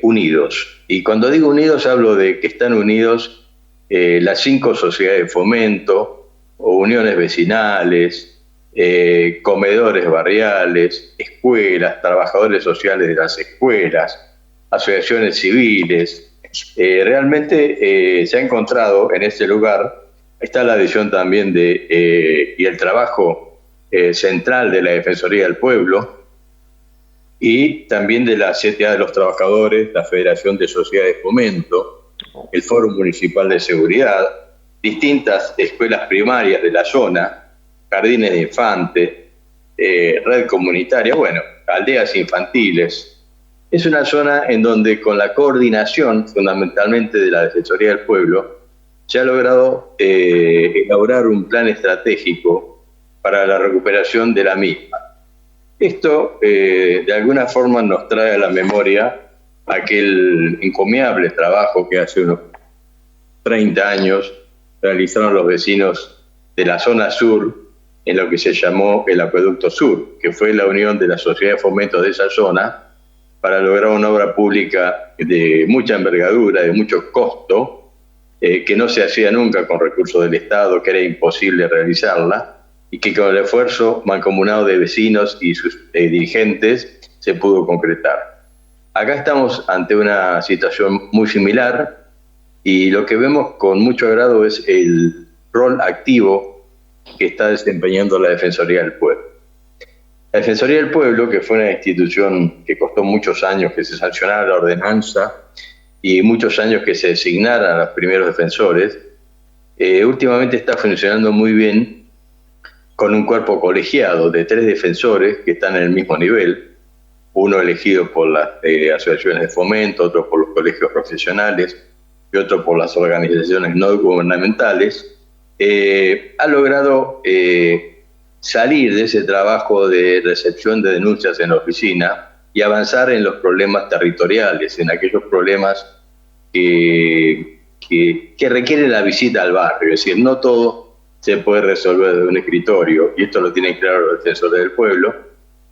unidos. Y cuando digo unidos hablo de que están unidos las 5 sociedades de fomento, o uniones vecinales, comedores barriales, escuelas, trabajadores sociales de las escuelas, asociaciones civiles. Realmente se ha encontrado en este lugar, está la adhesión también y el trabajo central de la Defensoría del Pueblo, y también de la CTA de los Trabajadores, la Federación de Sociedades de Fomento, el Foro Municipal de Seguridad, distintas escuelas primarias de la zona, jardines de infantes, red comunitaria, bueno, aldeas infantiles. Es una zona en donde, con la coordinación fundamentalmente de la Defensoría del Pueblo, se ha logrado elaborar un plan estratégico para la recuperación de la misma. Esto de alguna forma nos trae a la memoria aquel encomiable trabajo que hace unos 30 años realizaron los vecinos de la zona sur en lo que se llamó el Acueducto Sur, que fue la unión de la sociedad de fomento de esa zona para lograr una obra pública de mucha envergadura, de mucho costo, que no se hacía nunca con recursos del Estado, que era imposible realizarla, y que con el esfuerzo mancomunado de vecinos y sus dirigentes se pudo concretar. Acá estamos ante una situación muy similar, y lo que vemos con mucho agrado es el rol activo que está desempeñando la Defensoría del Pueblo. La Defensoría del Pueblo, que fue una institución que costó muchos años que se sancionara la ordenanza y muchos años que se designaran a los primeros defensores, últimamente está funcionando muy bien con un cuerpo colegiado de 3 defensores que están en el mismo nivel, uno elegido por las asociaciones de fomento, otro por los colegios profesionales y otro por las organizaciones no gubernamentales. Ha logrado salir de ese trabajo de recepción de denuncias en la oficina y avanzar en los problemas territoriales, en aquellos problemas que requieren la visita al barrio. Es decir, no todo se puede resolver desde un escritorio, y esto lo tienen claro los defensores del pueblo,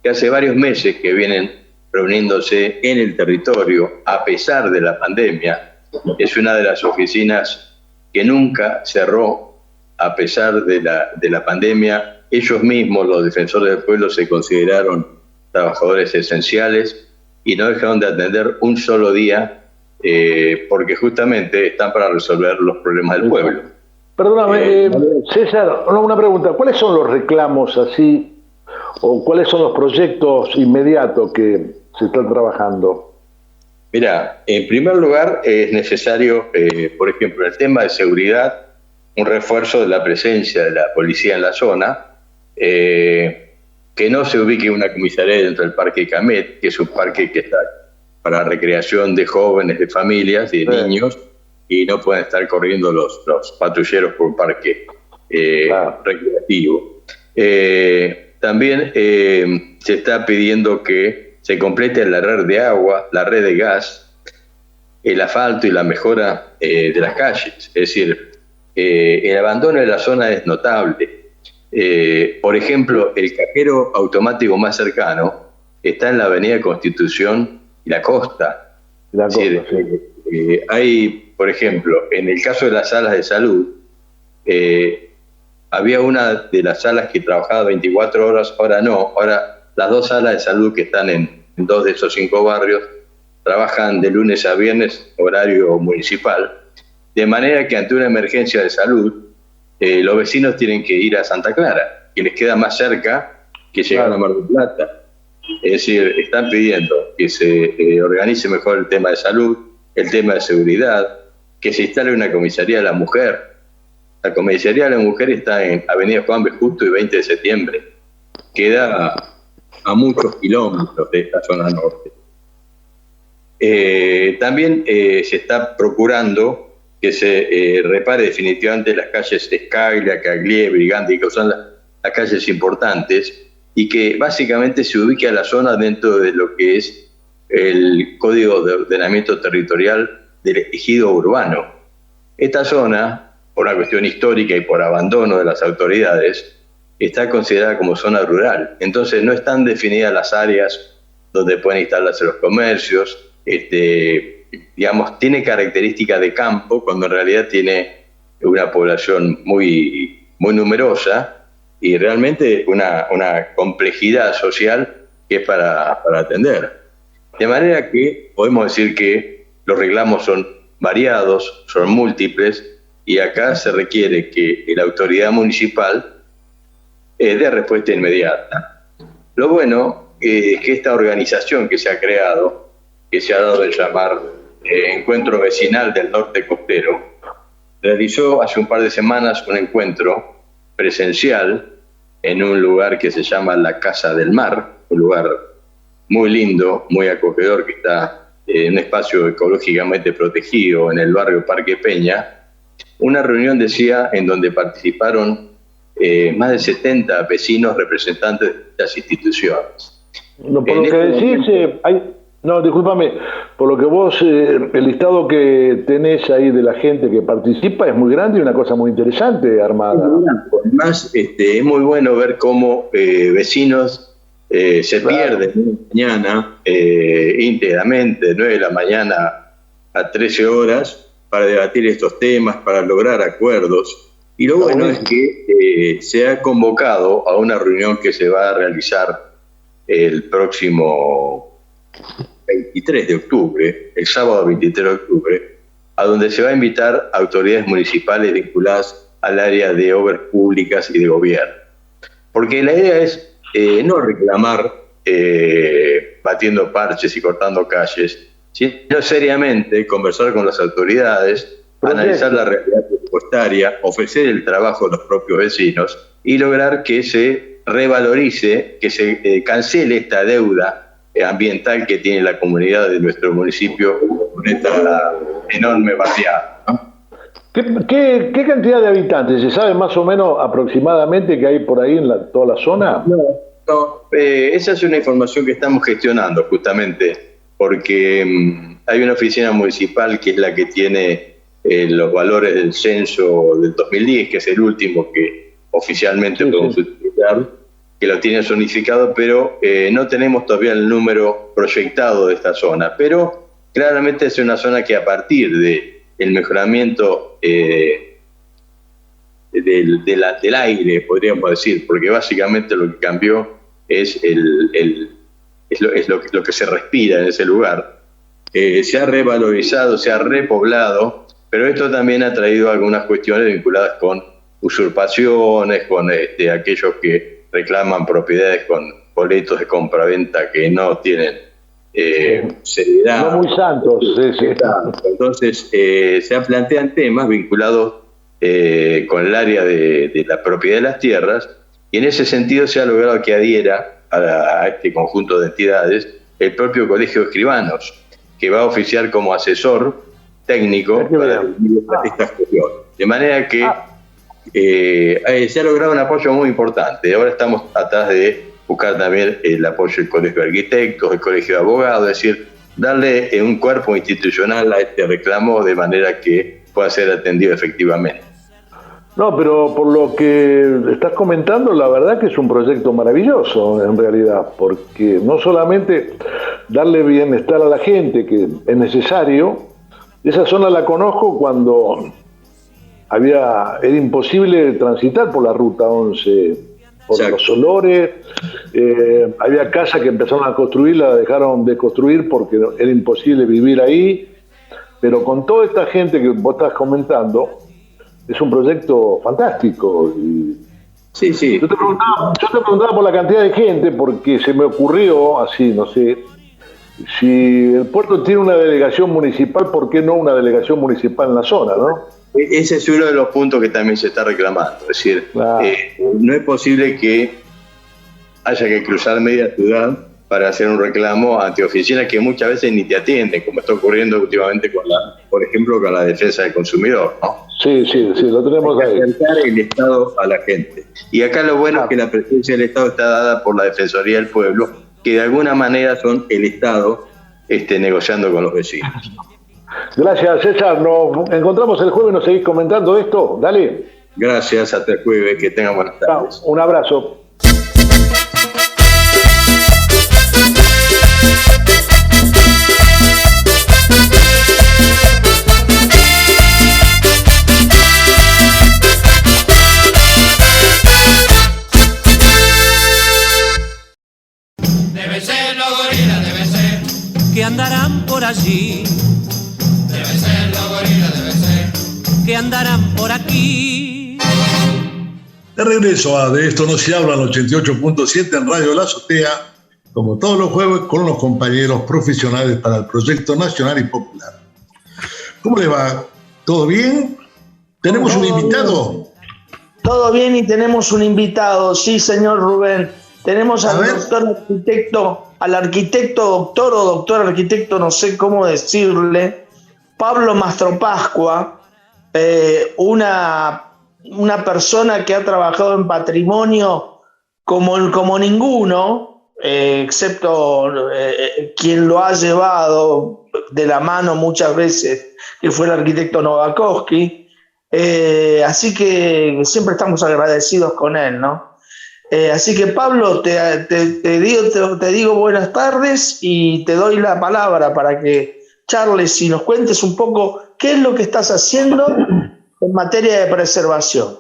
que hace varios meses que vienen reuniéndose en el territorio a pesar de la pandemia. Es una de las oficinas que nunca cerró a pesar de la pandemia. Ellos mismos, los defensores del pueblo, se consideraron trabajadores esenciales y no dejaron de atender un solo día porque justamente están para resolver los problemas del pueblo. Perdóname, César, una pregunta. ¿Cuáles son los reclamos así, o cuáles son los proyectos inmediatos que se están trabajando? Mira, en primer lugar es necesario, por ejemplo, el tema de seguridad, un refuerzo de la presencia de la policía en la zona, que no se ubique una comisaría dentro del Parque Camet, que es un parque que está para recreación de jóvenes, de familias y de niños, y no pueden estar corriendo los patrulleros por un parque recreativo. También se está pidiendo que se complete la red de agua, la red de gas, el asfalto y la mejora de las calles. Es decir, el abandono de la zona es notable. Por ejemplo, el cajero automático más cercano está en la Avenida Constitución y la Costa. Hay, por ejemplo, en el caso de las salas de salud, había una de las salas que trabajaba 24 horas, ahora no. Ahora las 2 salas de salud que están en 2 de esos 5 barrios trabajan de lunes a viernes, horario municipal, de manera que ante una emergencia de salud, los vecinos tienen que ir a Santa Clara, que les queda más cerca que llegar a Mar del Plata. Es decir, están pidiendo que se organice mejor el tema de salud, el tema de seguridad, que se instale una comisaría de la mujer. La comisaría de la mujer está en Avenida Juan B. Justo y 20 de septiembre. Queda a muchos kilómetros de esta zona norte. También se está procurando que se repare definitivamente las calles Escaglia, Cagliari, Gandhi, que son las calles importantes, y que básicamente se ubique a la zona dentro de lo que es el Código de Ordenamiento Territorial del Ejido Urbano. Esta zona, por una cuestión histórica y por abandono de las autoridades, está considerada como zona rural. Entonces no están definidas las áreas donde pueden instalarse los comercios, digamos, tiene características de campo, cuando en realidad tiene una población muy, muy numerosa y realmente una complejidad social que es para atender. De manera que podemos decir que los reclamos son variados, son múltiples, y acá se requiere que la autoridad municipal dé respuesta inmediata. Lo bueno es que esta organización que se ha creado, que se ha dado de llamar Encuentro Vecinal del Norte Costero, realizó hace un par de semanas un encuentro presencial en un lugar que se llama la Casa del Mar, un lugar muy lindo, muy acogedor, que está en un espacio ecológicamente protegido en el barrio Parque Peña. Una reunión, decía, en donde participaron más de 70 vecinos representantes de estas instituciones. No, por lo que decís, discúlpame, por lo que vos, el listado que tenés ahí de la gente que participa es muy grande y una cosa muy interesante armada. Además, es muy bueno ver cómo vecinos se pierden mañana íntegramente, de 9 de la mañana a 13 horas, para debatir estos temas, para lograr acuerdos. Y lo bueno es que se ha convocado a una reunión que se va a realizar el próximo 23 de octubre, el sábado 23 de octubre, a donde se va a invitar a autoridades municipales vinculadas al área de obras públicas y de gobierno. Porque la idea es no reclamar batiendo parches y cortando calles, sino seriamente conversar con las autoridades, analizar la realidad presupuestaria, ofrecer el trabajo a los propios vecinos y lograr que se revalorice, que se cancele esta deuda ambiental que tiene la comunidad de nuestro municipio con esta enorme barriada, ¿no? ¿Qué cantidad de habitantes? ¿Se sabe más o menos aproximadamente que hay por ahí en toda la zona? No, esa es una información que estamos gestionando justamente, porque hay una oficina municipal que es la que tiene los valores del censo del 2010, que es el último que oficialmente podemos utilizar, que lo tiene zonificado, pero no tenemos todavía el número proyectado de esta zona. Pero claramente es una zona que a partir del mejoramiento del aire, podríamos decir, porque básicamente lo que cambió es lo que se respira en ese lugar. Se ha revalorizado, se ha repoblado, pero esto también ha traído algunas cuestiones vinculadas con usurpaciones, con aquellos que reclaman propiedades con boletos de compraventa que no tienen seriedad. No muy santos. Sí. Entonces se plantean temas vinculados con el área de la propiedad de las tierras, y en ese sentido se ha logrado que adhiera a este conjunto de entidades el propio Colegio de Escribanos, que va a oficiar como asesor técnico para estas cuestiones. De manera que se ha logrado un apoyo muy importante. Ahora estamos atrás de buscar también el apoyo del Colegio de Arquitectos, el Colegio de Abogados, es decir, darle un cuerpo institucional a este reclamo de manera que pueda ser atendido efectivamente. No, pero por lo que estás comentando, la verdad que es un proyecto maravilloso en realidad, porque no solamente darle bienestar a la gente, que es necesario. Esa zona la conozco cuando era imposible transitar por la Ruta 11, por los olores. Había casas que empezaron a construir, la dejaron de construir porque era imposible vivir ahí. Pero con toda esta gente que vos estás comentando, es un proyecto fantástico. Sí. Yo te preguntaba por la cantidad de gente, porque se me ocurrió, así, no sé, si el puerto tiene una delegación municipal, ¿por qué no una delegación municipal en la zona, no? Ese es uno de los puntos que también se está reclamando. Es decir, no es posible que haya que cruzar media ciudad para hacer un reclamo ante oficinas que muchas veces ni te atienden, como está ocurriendo últimamente por ejemplo, con la defensa del consumidor, ¿no? Sí, lo tenemos ahí. Acercar el Estado a la gente. Y acá lo bueno es que la presencia del Estado está dada por la Defensoría del Pueblo, que de alguna manera son el Estado negociando con los vecinos. Gracias, César. Nos encontramos el jueves, nos seguís comentando esto. Dale. Gracias, hasta el jueves, que tengan buenas tardes. Un abrazo. Deben ser los gorilas, deben ser, que andarán por allí. Deben ser los gorilas, deben ser, que andarán por aquí. De regreso a De Esto No Se Habla, en 88.7 en Radio La Azotea, como todos los jueves, con los compañeros profesionales para el Proyecto Nacional y Popular. ¿Cómo le va? ¿Todo bien? ¿Tenemos un invitado? Todo bien y tenemos un invitado, sí, señor Rubén. Tenemos al arquitecto doctor o doctor arquitecto, no sé cómo decirle, Pablo Mastropascua, una persona que ha trabajado en patrimonio como ninguno, excepto quien lo ha llevado de la mano muchas veces, que fue el arquitecto Novakovsky. Así que siempre estamos agradecidos con él, ¿no? Así que Pablo, te digo buenas tardes y te doy la palabra para que charles y nos cuentes un poco qué es lo que estás haciendo en materia de preservación.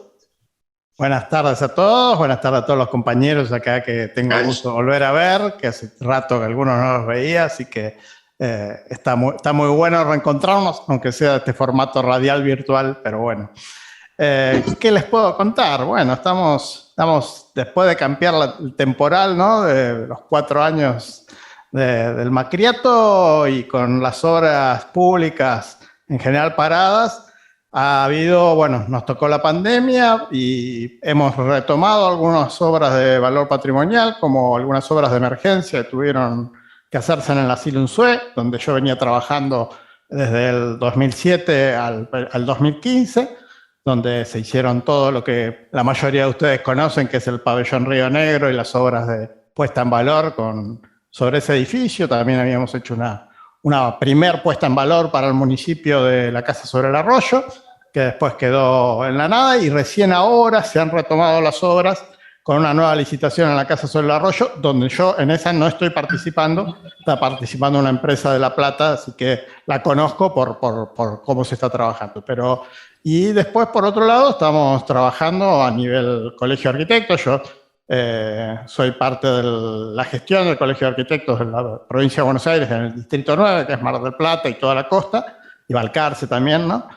Buenas tardes a todos, buenas tardes a todos los compañeros acá que tengo el gusto de volver a ver, que hace rato que algunos no los veía, así que está muy bueno reencontrarnos, aunque sea este formato radial virtual, pero bueno. ¿Qué les puedo contar? Bueno, estamos después de cambiar el temporal, ¿no? De los 4 años del Macriato y con las obras públicas en general paradas, nos tocó la pandemia y hemos retomado algunas obras de valor patrimonial, como algunas obras de emergencia que tuvieron que hacerse en el asilo Unzué, donde yo venía trabajando desde el 2007 al 2015, donde se hicieron todo lo que la mayoría de ustedes conocen, que es el pabellón Río Negro y las obras de puesta en valor sobre ese edificio. También habíamos hecho una primer puesta en valor para el municipio de la Casa sobre el Arroyo, que después quedó en la nada, y recién ahora se han retomado las obras con una nueva licitación en la Casa sobre el Arroyo, donde yo en esa no estoy participando, está participando una empresa de La Plata, así que la conozco por cómo se está trabajando. Y después, por otro lado, estamos trabajando a nivel Colegio de Arquitectos. Yo soy parte de la gestión del Colegio de Arquitectos de la provincia de Buenos Aires, en el Distrito 9, que es Mar del Plata y toda la costa, y Balcarce también, ¿no?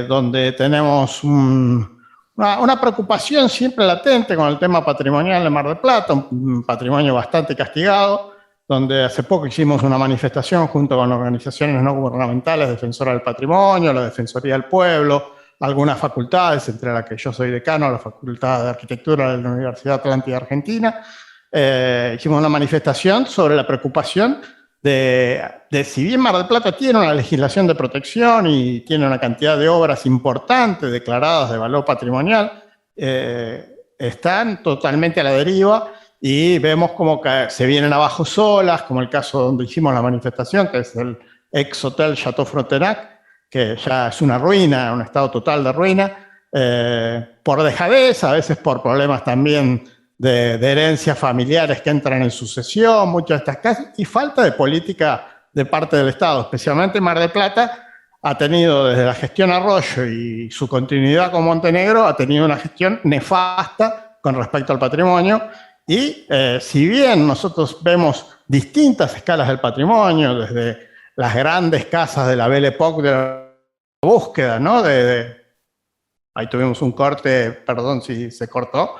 Donde tenemos una preocupación siempre latente con el tema patrimonial de Mar del Plata, un patrimonio bastante castigado, donde hace poco hicimos una manifestación junto con organizaciones no gubernamentales, Defensora del Patrimonio, la Defensoría del Pueblo, algunas facultades, entre las que yo soy decano, la Facultad de Arquitectura de la Universidad Atlántida Argentina. Hicimos una manifestación sobre la preocupación de si bien Mar del Plata tiene una legislación de protección y tiene una cantidad de obras importantes declaradas de valor patrimonial, están totalmente a la deriva. Y vemos como que se vienen abajo solas, como el caso donde hicimos la manifestación, que es el ex hotel Chateau Frontenac, que ya es una ruina, un estado total de ruina, por dejadez, a veces por problemas también de herencias familiares que entran en sucesión, muchas de estas casas, y falta de política de parte del Estado, especialmente Mar del Plata. Ha tenido desde la gestión Arroyo y su continuidad con Montenegro, ha tenido una gestión nefasta con respecto al patrimonio. Y si bien nosotros vemos distintas escalas del patrimonio, desde las grandes casas de la Belle Époque de la búsqueda, ¿no? Ahí tuvimos un corte, perdón si se cortó,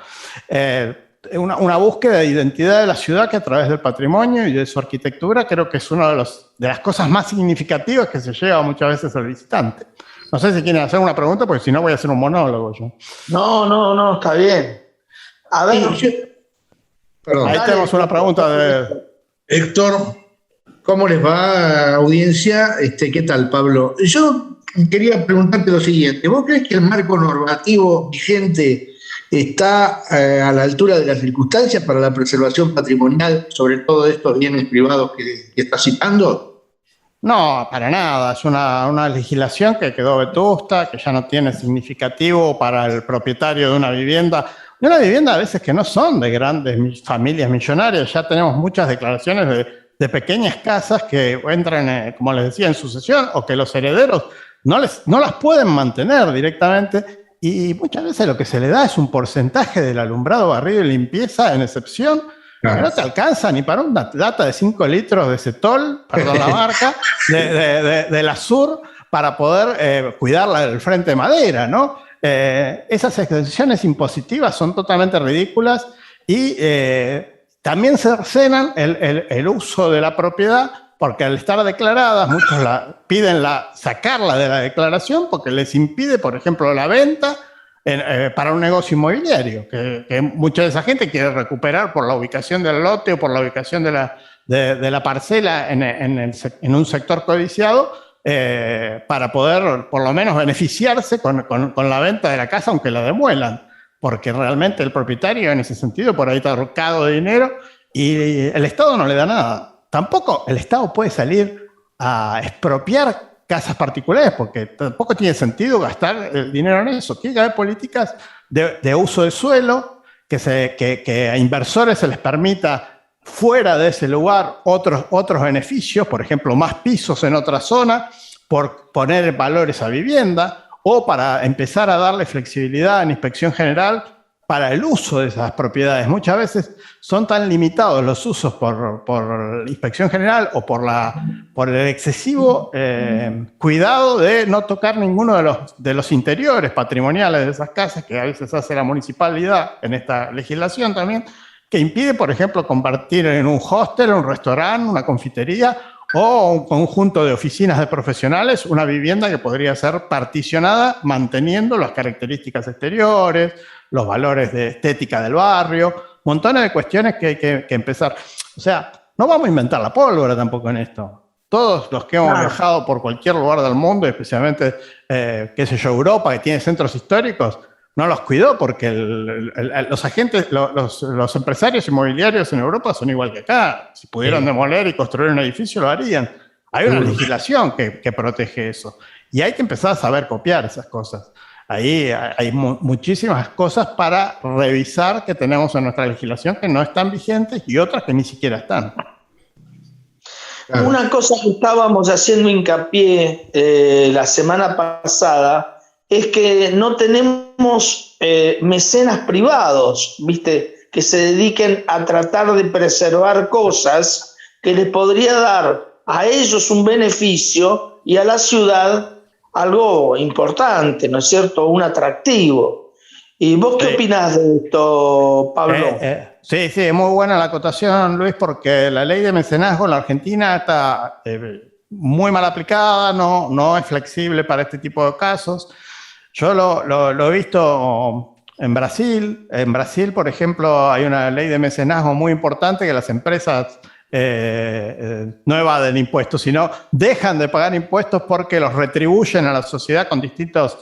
una búsqueda de identidad de la ciudad que a través del patrimonio y de su arquitectura creo que es una de las cosas más significativas que se lleva muchas veces al visitante. No sé si quieren hacer una pregunta, porque si no voy a hacer un monólogo yo. No, está bien. A ver... Perdón. Ahí tenemos una pregunta de... Héctor. ¿Cómo les va, audiencia? ¿Qué tal, Pablo? Yo quería preguntarte lo siguiente. ¿Vos crees que el marco normativo vigente está a la altura de las circunstancias para la preservación patrimonial, sobre todo de estos bienes privados que estás citando? No, para nada. Es una legislación que quedó vetusta, que ya no tiene significativo para el propietario de una vivienda. De una vivienda a veces que no son de grandes familias millonarias. Ya tenemos muchas declaraciones de pequeñas casas que entran, como les decía, en sucesión, o que los herederos no las pueden mantener directamente, y muchas veces lo que se le da es un porcentaje del alumbrado, barrido y limpieza en excepción, que no te alcanza ni para una lata de 5 litros de Cetol, perdón la marca, de la Sur, para poder cuidarla del frente de madera, ¿no? Esas exenciones impositivas son totalmente ridículas y también cercenan el uso de la propiedad, porque al estar declaradas, muchos piden sacarla de la declaración porque les impide, por ejemplo, la venta para un negocio inmobiliario, que mucha de esa gente quiere recuperar por la ubicación del lote o por la ubicación de la parcela en un sector codiciado, para poder por lo menos beneficiarse con la venta de la casa, aunque la demuelan. Porque realmente el propietario en ese sentido por ahí está ahorcado de dinero y el Estado no le da nada. Tampoco el Estado puede salir a expropiar casas particulares porque tampoco tiene sentido gastar el dinero en eso. Tiene que haber políticas de uso de suelo, que a inversores se les permita fuera de ese lugar otros beneficios, por ejemplo, más pisos en otra zona, por poner valores a vivienda, o para empezar a darle flexibilidad en inspección general para el uso de esas propiedades. Muchas veces son tan limitados los usos por inspección general o por el excesivo cuidado de no tocar ninguno de los interiores patrimoniales de esas casas, que a veces hace la municipalidad en esta legislación también, que impide, por ejemplo, convertir en un hostel, un restaurante, una confitería o un conjunto de oficinas de profesionales, una vivienda que podría ser particionada manteniendo las características exteriores, los valores de estética del barrio, montones de cuestiones que hay que empezar. O sea, no vamos a inventar la pólvora tampoco en esto. Todos los que hemos viajado por cualquier lugar del mundo, especialmente, qué sé yo, Europa, que tiene centros históricos, no los cuidó porque los agentes, los empresarios inmobiliarios en Europa son igual que acá. Si pudieran demoler y construir un edificio, lo harían. Hay una legislación que protege eso. Y hay que empezar a saber copiar esas cosas. Ahí hay muchísimas cosas para revisar que tenemos en nuestra legislación que no están vigentes y otras que ni siquiera están. Una cosa que estábamos haciendo hincapié la semana pasada es que no tenemos mecenas privados, ¿viste? Que se dediquen a tratar de preservar cosas que les podría dar a ellos un beneficio y a la ciudad algo importante, ¿no es cierto? Un atractivo. ¿Y vos qué opinás de esto, Pablo? Sí, es muy buena la acotación, Luis, porque la ley de mecenazgo en la Argentina está muy mal aplicada, no es flexible para este tipo de casos. Yo lo he visto en Brasil. En Brasil, por ejemplo, hay una ley de mecenazgo muy importante que las empresas no evaden impuestos, sino dejan de pagar impuestos porque los retribuyen a la sociedad con distintas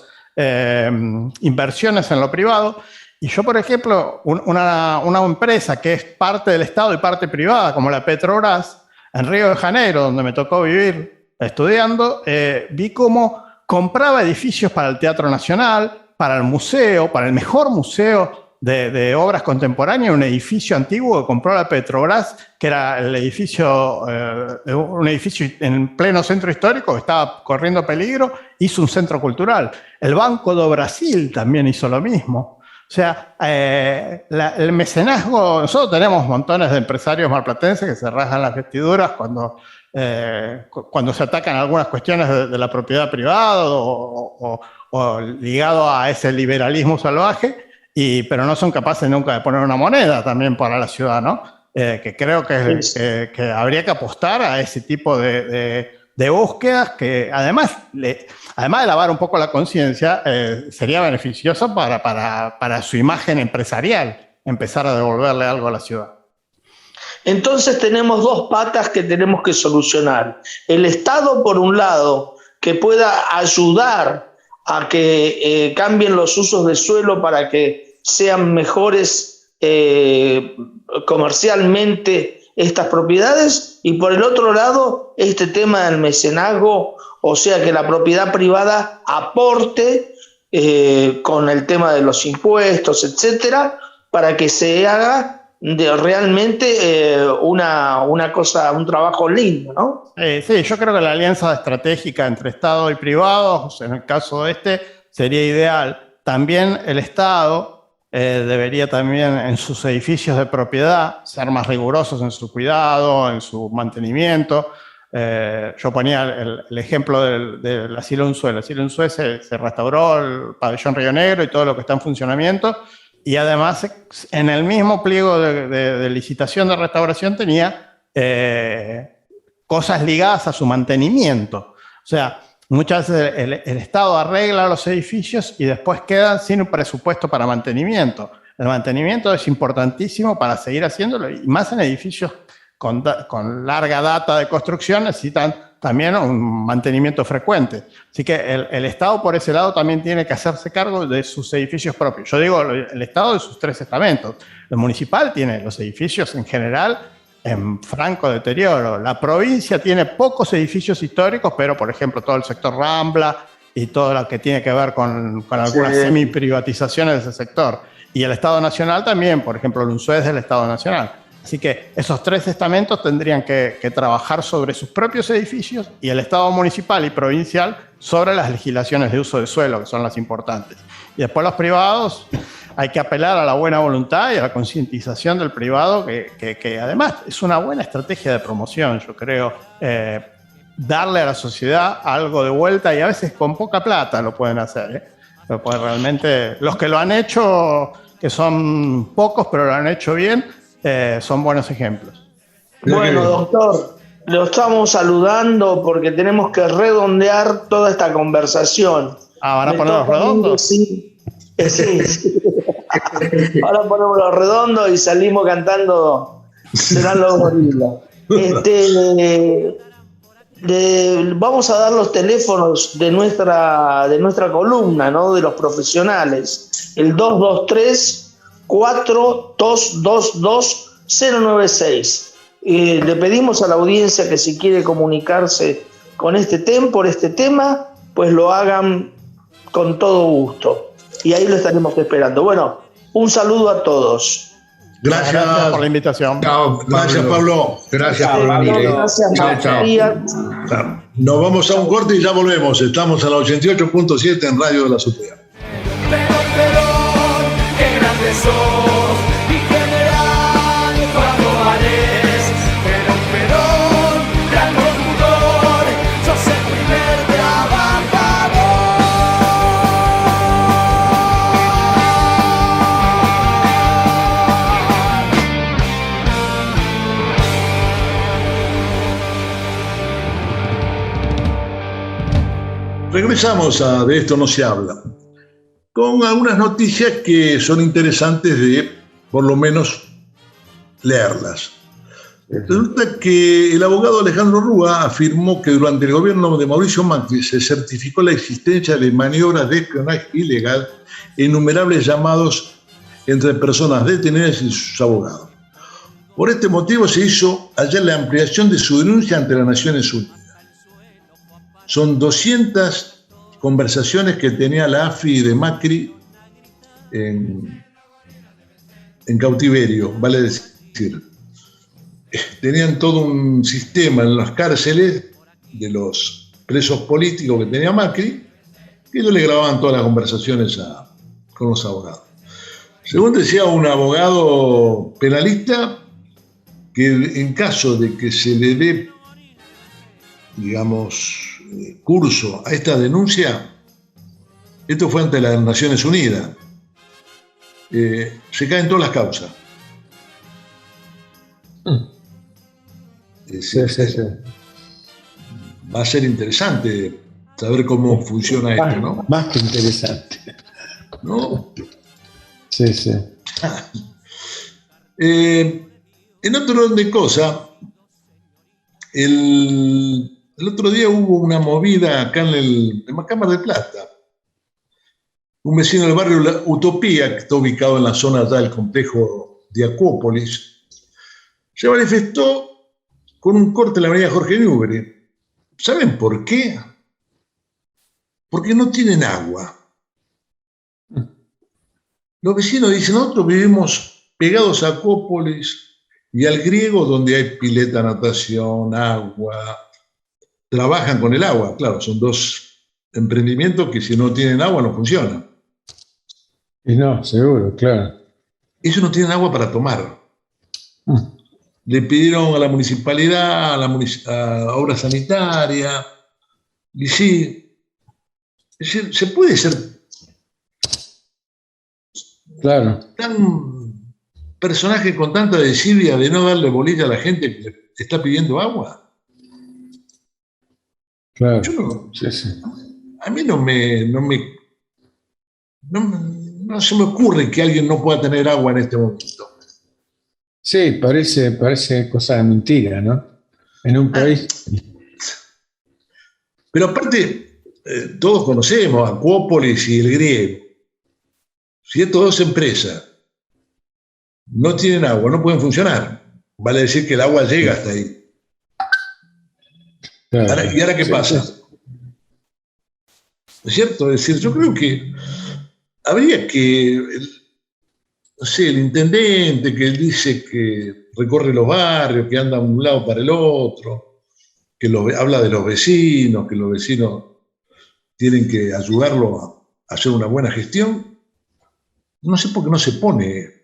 inversiones en lo privado. Y yo, por ejemplo, una empresa que es parte del Estado y parte privada, como la Petrobras, en Río de Janeiro, donde me tocó vivir estudiando, vi cómo compraba edificios para el Teatro Nacional, para el museo, para el mejor museo de obras contemporáneas, un edificio antiguo que compró la Petrobras, que era un edificio en pleno centro histórico que estaba corriendo peligro, hizo un centro cultural. El Banco do Brasil también hizo lo mismo. O sea, el mecenazgo, nosotros tenemos montones de empresarios marplatenses que se rasgan las vestiduras cuando se atacan algunas cuestiones de la propiedad privada o ligado a ese liberalismo salvaje, pero no son capaces nunca de poner una moneda también para la ciudad, ¿no? Que creo que habría que apostar a ese tipo de búsquedas que además de lavar un poco la conciencia, sería beneficioso para su imagen empresarial, empezar a devolverle algo a la ciudad. Entonces tenemos dos patas que tenemos que solucionar. El Estado, por un lado, que pueda ayudar a que cambien los usos de suelo para que sean mejores comercialmente estas propiedades, y por el otro lado, este tema del mecenazgo, o sea, que la propiedad privada aporte con el tema de los impuestos, etcétera, para que se haga realmente una cosa, un trabajo lindo, ¿no? Sí, yo creo que la alianza estratégica entre Estado y privados, en el caso sería ideal. También el Estado debería también en sus edificios de propiedad ser más rigurosos en su cuidado, en su mantenimiento. Yo ponía el ejemplo del asilo Unzué. El asilo Unzué se restauró, el pabellón Río Negro y todo lo que está en funcionamiento. Y además, en el mismo pliego de licitación de restauración tenía cosas ligadas a su mantenimiento. O sea, muchas veces el Estado arregla los edificios y después quedan sin un presupuesto para mantenimiento. El mantenimiento es importantísimo para seguir haciéndolo, y más en edificios con larga data de construcción necesitan también un mantenimiento frecuente. Así que el Estado por ese lado también tiene que hacerse cargo de sus edificios propios. Yo digo el Estado de sus 3 estamentos. El municipal tiene los edificios en general en franco deterioro. La provincia tiene pocos edificios históricos, pero por ejemplo todo el sector Rambla y todo lo que tiene que ver con algunas semi-privatizaciones de ese sector. Y el Estado Nacional también, por ejemplo, el Unzué es del Estado Nacional. Así que esos 3 estamentos tendrían que trabajar sobre sus propios edificios, y el Estado municipal y provincial sobre las legislaciones de uso de suelo, que son las importantes. Y después los privados, hay que apelar a la buena voluntad y a la concientización del privado, que además es una buena estrategia de promoción, yo creo. Darle a la sociedad algo de vuelta, y a veces con poca plata lo pueden hacer. Pues realmente los que lo han hecho, que son pocos, pero lo han hecho bien, son buenos ejemplos. Bueno, doctor, lo estamos saludando porque tenemos que redondear toda esta conversación. ¿Van a poner los redondos? Sí. Ahora ponemos los redondos y salimos cantando Serán los Gorilas. Vamos a dar los teléfonos de nuestra columna, ¿no? De los profesionales. El 223-4222-096. Le pedimos a la audiencia que si quiere comunicarse por este tema, pues lo hagan con todo gusto. Y ahí lo estaremos esperando. Bueno, un saludo a todos. Gracias por la invitación. Chao, gracias, Pablo. Gracias por venir. Gracias, Chao. Nos vamos a un corte y ya volvemos. Estamos a la 88.7 en Radio de la Azotea. Qué grande sos, mi general, cuando vales. Perón, gran locutor, sos el primer trabajador. Regresamos a De Esto No Se Habla, con algunas noticias que son interesantes de, por lo menos, leerlas. Resulta que el abogado Alejandro Rúa afirmó que durante el gobierno de Mauricio Macri se certificó la existencia de maniobras de espionaje ilegal e innumerables llamados entre personas detenidas y sus abogados. Por este motivo se hizo ayer la ampliación de su denuncia ante las Naciones Unidas. Son 200 conversaciones que tenía la AFI de Macri en cautiverio, vale decir. Tenían todo un sistema en las cárceles de los presos políticos que tenía Macri, que ellos le grababan todas las conversaciones con los abogados. Según decía un abogado penalista, que en caso de que se le dé, digamos, curso a esta denuncia, esto fue ante las Naciones Unidas, se caen todas las causas. Va a ser interesante saber cómo funciona esto, ¿no? Más que interesante. ¿No? Sí. En otro orden de cosas, el otro día hubo una movida acá en Cámara de Plata. Un vecino del barrio La Utopía, que está ubicado en la zona allá del complejo de Acuópolis, se manifestó con un corte en la avenida Jorge Newbery. ¿Saben por qué? Porque no tienen agua. Los vecinos dicen, nosotros vivimos pegados a Acuópolis y al Griego, donde hay pileta, natación, agua. Trabajan con el agua, claro, son dos emprendimientos que si no tienen agua no funcionan. Y no, seguro, claro. Ellos no tienen agua para tomar. Le pidieron a la municipalidad, a obra sanitaria, y sí, es decir, se puede ser tan personaje con tanta desidia de no darle bolilla a la gente que le está pidiendo agua. Claro. A mí no se me ocurre que alguien no pueda tener agua en este momento. Sí, parece cosa de mentira, ¿no? En un país. Pero aparte, todos conocemos Acuópolis y el Griego. Si estas dos empresas no tienen agua, no pueden funcionar. Vale decir que el agua llega hasta ahí. Claro. ¿Y ahora qué pasa? ¿No es cierto? Es decir, yo creo que habría que, no sé, el intendente que dice que recorre los barrios, que anda de un lado para el otro, que habla de los vecinos, que los vecinos tienen que ayudarlo a hacer una buena gestión. No sé por qué no se pone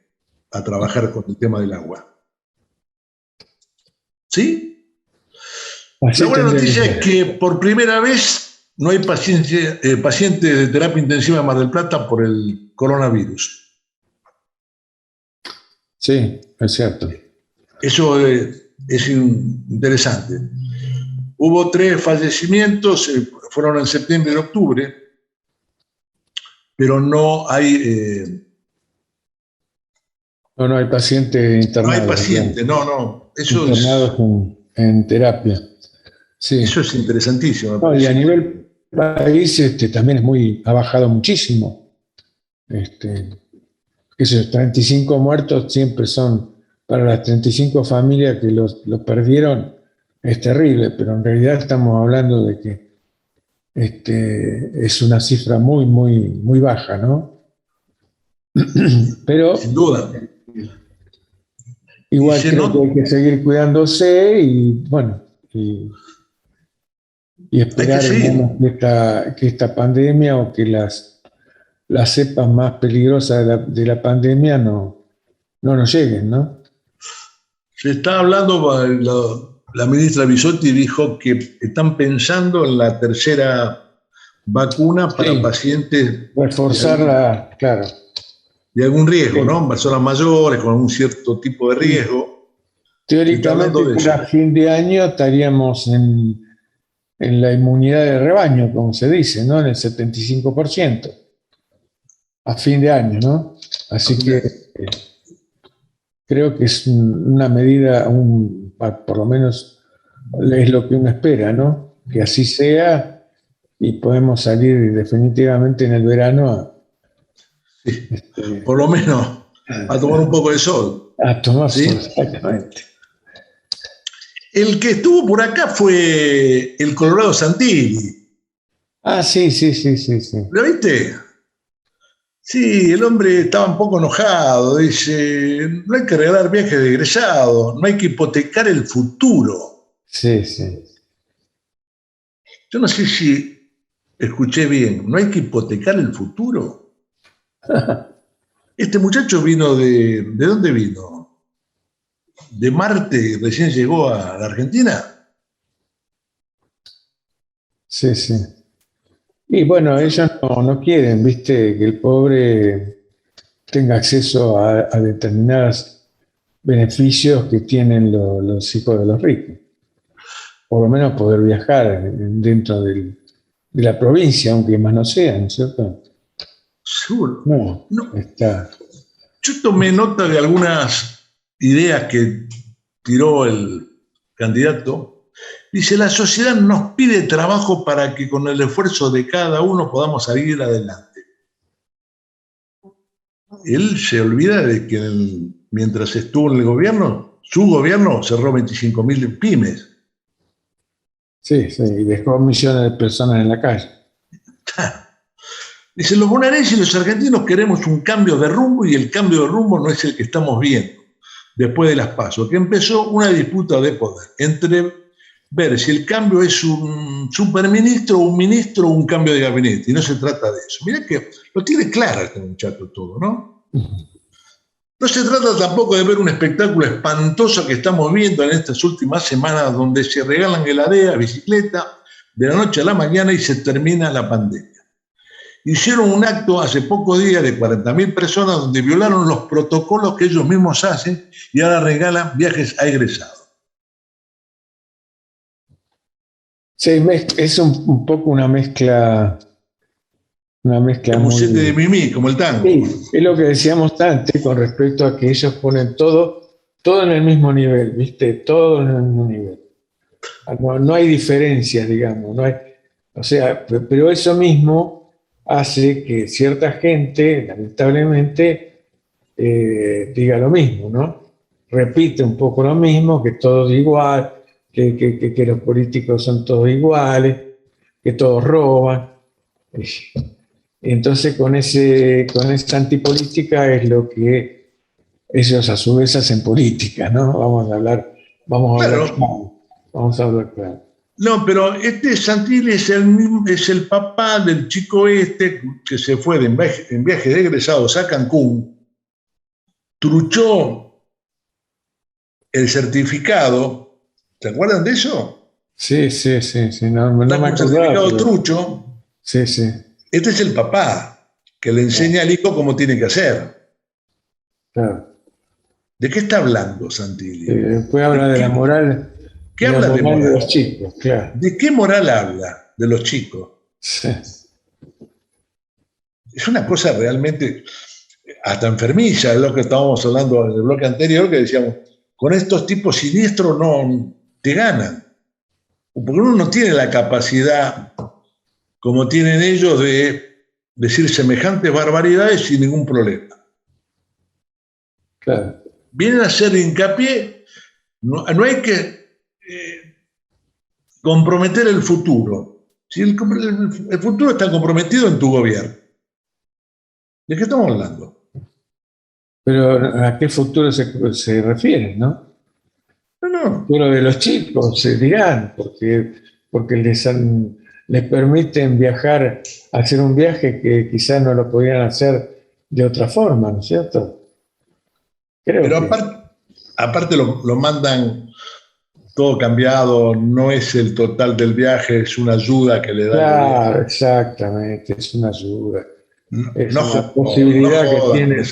a trabajar con el tema del agua. ¿Sí? La buena noticia es que por primera vez no hay pacientes de terapia intensiva en Mar del Plata por el coronavirus. Sí, es cierto. Eso es interesante. Hubo 3 fallecimientos, fueron en septiembre y octubre, pero no hay... no hay paciente internado. No hay paciente, no. Eso internados en terapia. Sí. Eso es interesantísimo. No, y a nivel país también ha bajado muchísimo. Esos 35 muertos siempre son, para las 35 familias que los perdieron, es terrible, pero en realidad estamos hablando de que es una cifra muy, muy, muy baja, ¿no? Pero sin duda. Igual creo que hay que seguir cuidándose y bueno, y esperar que esta pandemia o que las cepas más peligrosas de la pandemia no nos lleguen, ¿no? Se está hablando, la ministra Bisotti dijo que están pensando en la tercera vacuna para pacientes. Reforzarla, claro. De algún riesgo, ¿no? Personas mayores con un cierto tipo de riesgo. Teóricamente, para fin de año estaríamos en la inmunidad de rebaño, como se dice, ¿no? En el 75%. A fin de año, ¿no? Así que creo que es una medida, por lo menos es lo que uno espera, ¿no? Que así sea y podemos salir definitivamente en el verano por lo menos a tomar un poco de sol. A tomar sol, exactamente. El que estuvo por acá fue el Colorado Santilli. Ah, sí. ¿Lo viste? Sí, el hombre estaba un poco enojado. Dice, no hay que regalar viajes de egresado, no hay que hipotecar el futuro. Sí. Yo no sé si escuché bien, no hay que hipotecar el futuro. Este muchacho vino ¿de dónde vino? ¿De Marte? ¿Recién llegó a la Argentina? Sí. Y bueno, ellos no quieren, viste, que el pobre tenga acceso a determinados beneficios que tienen los hijos de los ricos. Por lo menos poder viajar dentro de la provincia, aunque más no sea, ¿no es cierto? Seguro. No. Yo tomé nota de algunas ideas que tiró el candidato, dice, la sociedad nos pide trabajo para que con el esfuerzo de cada uno podamos salir adelante. Él se olvida de que mientras estuvo en el gobierno, su gobierno cerró 25.000 pymes. Sí, y dejó millones de personas en la calle. Dice, los bonaerenses y los argentinos queremos un cambio de rumbo y el cambio de rumbo no es el que estamos viendo después de las PASO, que empezó una disputa de poder entre ver si el cambio es un superministro, un ministro o un cambio de gabinete, y no se trata de eso. Mirá que lo tiene claro este muchacho todo, ¿no? No se trata tampoco de ver un espectáculo espantoso que estamos viendo en estas últimas semanas donde se regalan heladeras, bicicleta, de la noche a la mañana y se termina la pandemia. Hicieron un acto hace pocos días de 40.000 personas donde violaron los protocolos que ellos mismos hacen y ahora regalan viajes a egresados. Sí, es un poco una mezcla como muy... de mimí, como el tango. Sí, es lo que decíamos antes con respecto a que ellos ponen todo en el mismo nivel, ¿viste? Todo en el mismo nivel. No hay diferencias, digamos. Pero eso mismo hace que cierta gente, lamentablemente, diga lo mismo, ¿no? Repite un poco lo mismo, que todo es igual, que los políticos son todos iguales, que todos roban. Entonces, con esa antipolítica es lo que ellos a su vez hacen política, ¿no? Vamos a hablar claro. No, pero Santilli es el papá del chico que se fue en viaje de egresados a Cancún, truchó el certificado. ¿Se acuerdan de eso? Sí. No me acordaba. Certificado trucho. Sí. Este es el papá que le enseña al hijo cómo tiene que hacer. Claro. ¿De qué está hablando Santilli? Después habla de la moral. ¿Qué habla de moral? De los chicos, claro. ¿De qué moral habla de los chicos? Sí. Es una cosa realmente hasta enfermiza, es lo que estábamos hablando en el bloque anterior, que decíamos, con estos tipos siniestros no te ganan. Porque uno no tiene la capacidad, como tienen ellos, de decir semejantes barbaridades sin ningún problema. Claro. Vienen a hacer hincapié, no hay que comprometer el futuro. Si el futuro está comprometido en tu gobierno. ¿De qué estamos hablando? Pero ¿a qué futuro se refiere, no? No. Futuro de los chicos, se dirán, porque les permiten viajar, hacer un viaje que quizás no lo podían hacer de otra forma, ¿no es cierto? Pero aparte lo mandan todo cambiado, no es el total del viaje, es una ayuda que le da. Claro, exactamente, es una ayuda. Es una posibilidad que tienen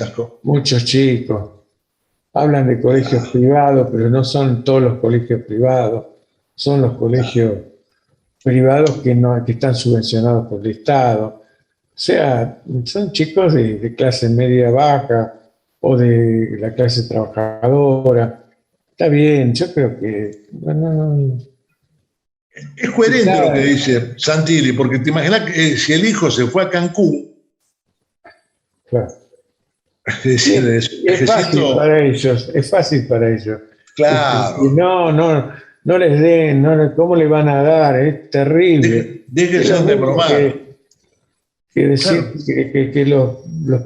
muchos chicos. Hablan de colegios privados, pero no son todos los colegios privados, son los colegios privados que están subvencionados por el Estado. O sea, son chicos de clase media baja o de la clase trabajadora. Está bien, yo creo que... Es coherente lo que dice Santilli, porque te imaginas que si el hijo se fue a Cancún, claro. Es decir, es fácil para ellos. Claro. No les den, ¿cómo le van a dar? Es terrible. Déjense de bromar. Que decir que los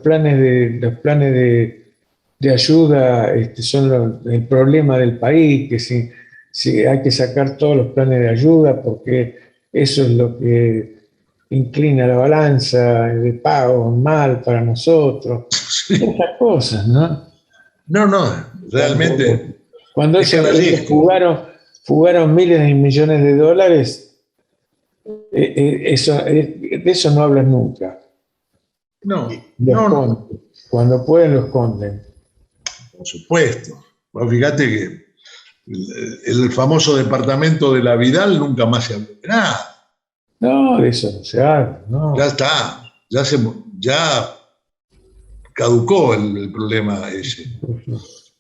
planes de ayuda son el problema del país, que si hay que sacar todos los planes de ayuda porque eso es lo que inclina la balanza de pago mal para nosotros. Sí. Esas cosas, ¿no? No, realmente. Cuando ellos fugaron miles de millones de dólares, de eso no hablan nunca. No. Cuando pueden, lo esconden. Por supuesto. Bueno, fíjate que el famoso departamento de la Vidal nunca más se habló de nada. No, de eso no se habla. No. Ya está. Ya caducó el problema ese.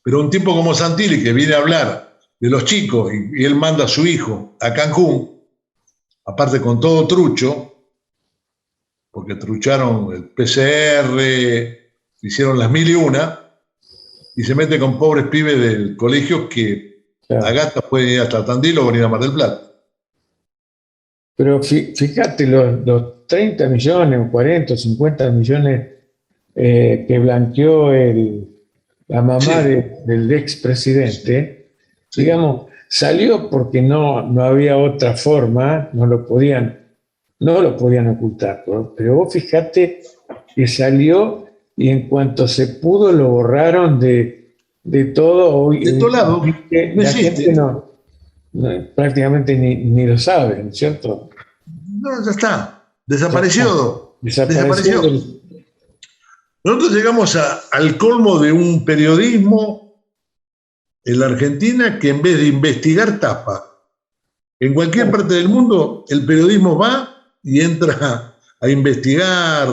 Pero un tipo como Santilli, que viene a hablar de los chicos, y él manda a su hijo a Cancún, aparte con todo trucho, porque trucharon el PCR, hicieron las 1001, y se mete con pobres pibes del colegio que la gata puede ir hasta Tandil o venir a Mar del Plata. Pero fíjate, los 30 millones, o 40 o 50 millones que blanqueó la mamá del expresidente, digamos, salió porque no había otra forma, no lo podían ocultar. Pero vos fíjate que salió y en cuanto se pudo lo borraron de todo. De todo lado. La gente prácticamente ni lo sabe, ¿no es cierto? No, ya está. Desapareció. Desapareció. Nosotros llegamos al colmo de un periodismo en la Argentina que en vez de investigar tapa. En cualquier parte del mundo el periodismo va y entra a investigar,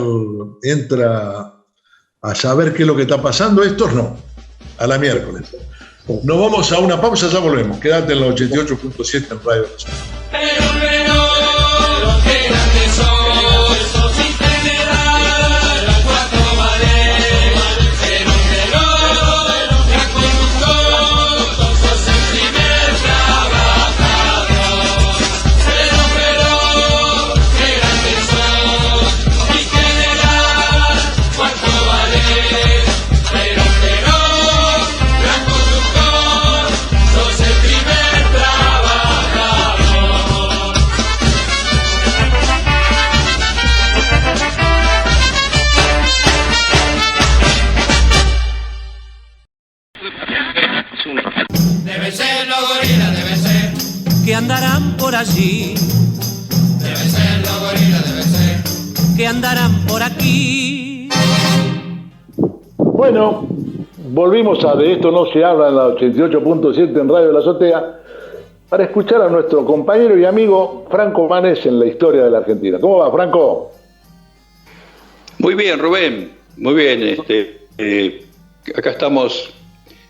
entra a saber qué es lo que está pasando. Estos no, a la miércoles. Nos vamos a una pausa, ya volvemos. Quédate en la 88.7 en Radio Nacional. Que andarán por allí, deben ser los gorilas, deben ser que andarán por aquí. Bueno, volvimos a De Esto No Se Habla en la 88.7 en Radio La Azotea para escuchar a nuestro compañero y amigo Franco Manes en la historia de la Argentina. ¿Cómo va, Franco? Muy bien, Rubén, muy bien. Acá estamos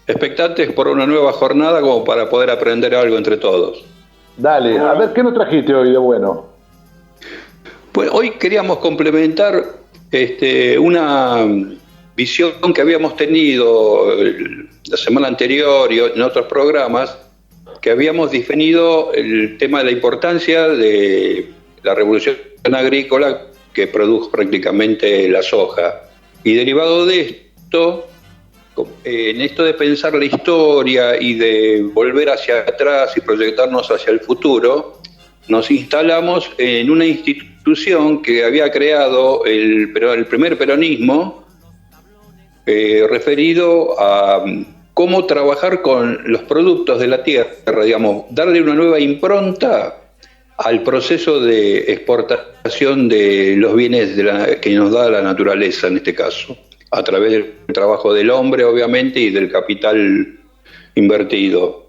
expectantes por una nueva jornada como para poder aprender algo entre todos. Dale, a ver, ¿qué nos trajiste hoy de bueno? Pues hoy queríamos complementar una visión que habíamos tenido la semana anterior y en otros programas, que habíamos definido el tema de la importancia de la revolución agrícola que produjo prácticamente la soja. Y derivado de esto, en esto de pensar la historia y de volver hacia atrás y proyectarnos hacia el futuro, nos instalamos en una institución que había creado el primer peronismo, referido a cómo trabajar con los productos de la tierra, digamos, darle una nueva impronta al proceso de exportación de los bienes que nos da la naturaleza en este caso, a través del trabajo del hombre, obviamente, y del capital invertido.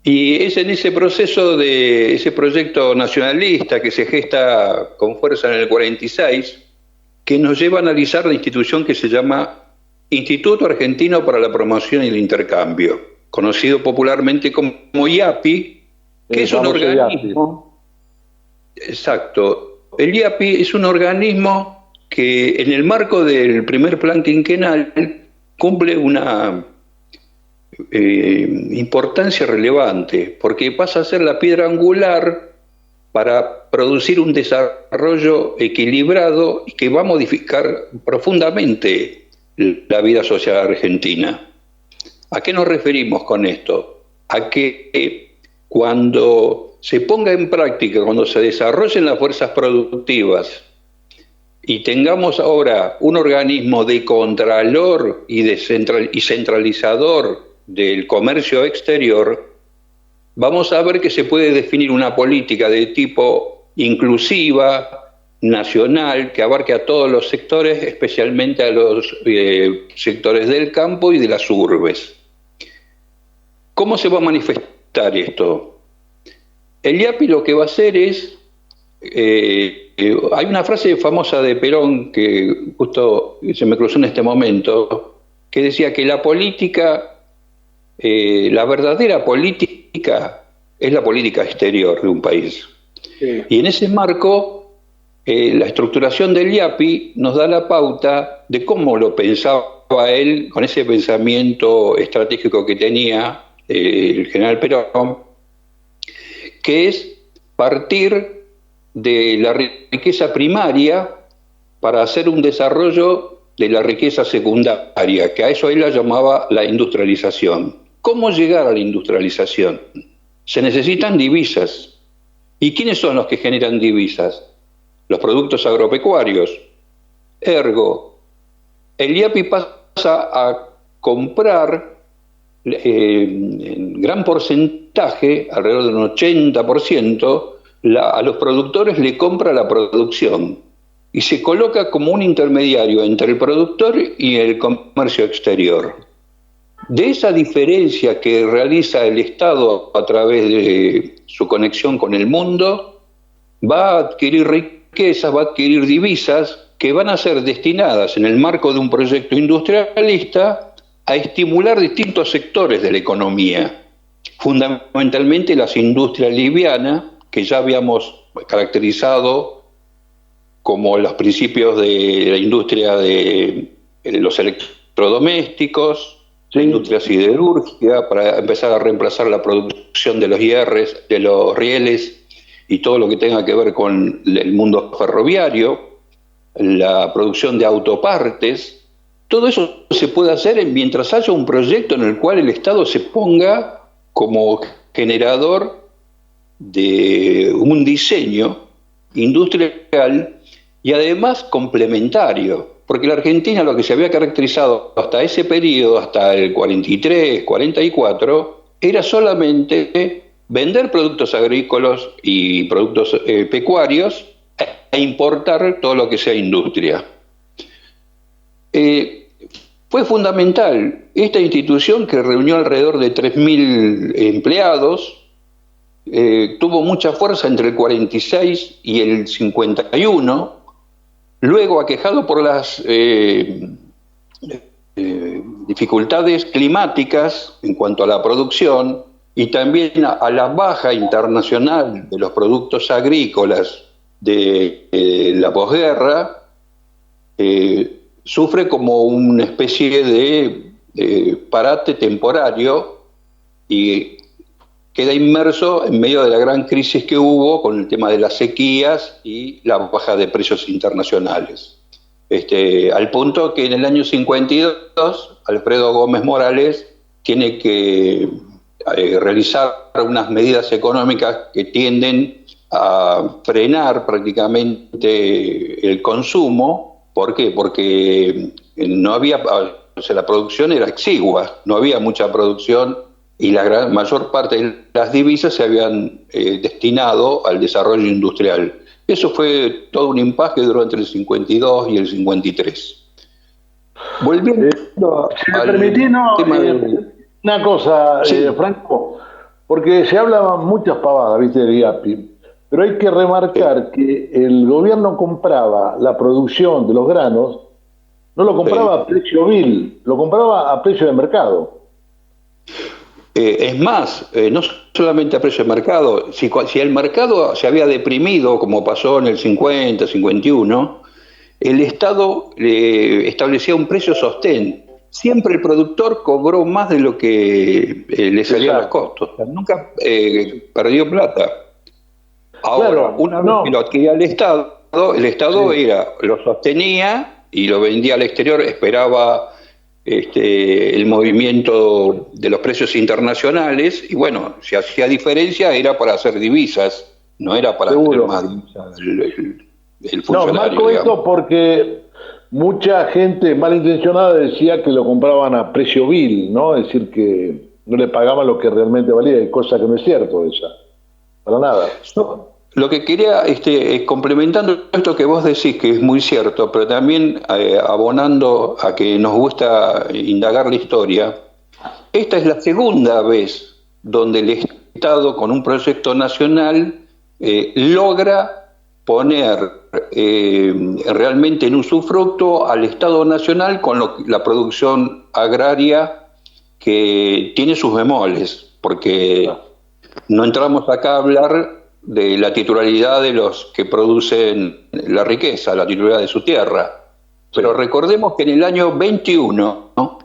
Y es en ese proceso de ese proyecto nacionalista que se gesta con fuerza en el 46, que nos lleva a analizar la institución que se llama Instituto Argentino para la Promoción y el Intercambio, conocido popularmente como IAPI, que es un organismo... Exacto. El IAPI es un organismo que en el marco del primer plan quinquenal cumple una importancia relevante, porque pasa a ser la piedra angular para producir un desarrollo equilibrado y que va a modificar profundamente la vida social argentina. ¿A qué nos referimos con esto? A que cuando se ponga en práctica, cuando se desarrollen las fuerzas productivas, y tengamos ahora un organismo de contralor y centralizador del comercio exterior, vamos a ver que se puede definir una política de tipo inclusiva, nacional, que abarque a todos los sectores, especialmente a los sectores del campo y de las urbes. ¿Cómo se va a manifestar esto? El IAPI lo que va a hacer es... hay una frase famosa de Perón que justo se me cruzó en este momento, que decía que la política la verdadera política es la política exterior de un país. Sí. Y en ese marco, la estructuración del IAPI nos da la pauta de cómo lo pensaba él, con ese pensamiento estratégico que tenía el general Perón, que es partir de la riqueza primaria para hacer un desarrollo de la riqueza secundaria, que a eso él la llamaba la industrialización. ¿Cómo llegar a la industrialización? Se necesitan divisas. ¿Y quiénes son los que generan divisas? Los productos agropecuarios. Ergo, el IAPI pasa a comprar en gran porcentaje, alrededor de un 80%, a los productores le compra la producción y se coloca como un intermediario entre el productor y el comercio exterior. De esa diferencia que realiza el Estado a través de su conexión con el mundo, va a adquirir riquezas, va a adquirir divisas que van a ser destinadas en el marco de un proyecto industrialista a estimular distintos sectores de la economía, fundamentalmente las industrias livianas, que ya habíamos caracterizado como los principios de la industria de los electrodomésticos, la industria siderúrgica, para empezar a reemplazar la producción de los hierres, de los rieles y todo lo que tenga que ver con el mundo ferroviario, la producción de autopartes. Todo eso se puede hacer mientras haya un proyecto en el cual el Estado se ponga como generador de un diseño industrial y además complementario. Porque la Argentina, lo que se había caracterizado hasta ese periodo, hasta el 43, 44, era solamente vender productos agrícolas y productos pecuarios e importar todo lo que sea industria. Fue fundamental esta institución, que reunió alrededor de 3.000 empleados, tuvo mucha fuerza entre el 46 y el 51. Luego, aquejado por las dificultades climáticas en cuanto a la producción y también a la baja internacional de los productos agrícolas de la posguerra, sufre como una especie de parate temporario y queda inmerso en medio de la gran crisis que hubo con el tema de las sequías y la baja de precios internacionales. Al punto que en el año 52, Alfredo Gómez Morales tiene que realizar unas medidas económicas que tienden a frenar prácticamente el consumo. ¿Por qué? Porque no había, la producción era exigua, no había mucha producción, y la mayor parte de las divisas se habían destinado al desarrollo industrial. Eso fue todo un impasse durante el 52 y el 53. Volviendo si me permitís, una cosa, sí. Franco, porque se hablaban muchas pavadas, ¿viste?, del IAPI, pero hay que remarcar que el gobierno compraba la producción de los granos, no lo compraba a precio vil, lo compraba a precio de mercado. Es más, no solamente a precio de mercado, si el mercado se había deprimido, como pasó en el 50, 51, el Estado establecía un precio sostén. Siempre el productor cobró más de lo que le salían los costos. O sea, nunca perdió plata. Ahora, claro, una vez que lo adquiría el Estado lo sostenía y lo vendía al exterior, esperaba el movimiento de los precios internacionales, y bueno, si hacía diferencia era para hacer divisas, no era para hacer más divisas el funcionario. No, marco esto porque mucha gente malintencionada decía que lo compraban a precio vil, ¿no? Es decir, que no le pagaban lo que realmente valía, cosa que no es cierto esa, para nada. No. Lo que quería, complementando esto que vos decís, que es muy cierto, pero también abonando a que nos gusta indagar la historia, esta es la segunda vez donde el Estado, con un proyecto nacional, logra poner realmente en usufructo al Estado nacional con la producción agraria que tiene sus bemoles, porque no entramos acá a hablar de la titularidad de los que producen la riqueza, la titularidad de su tierra. Pero recordemos que en el año 21, ¿no?,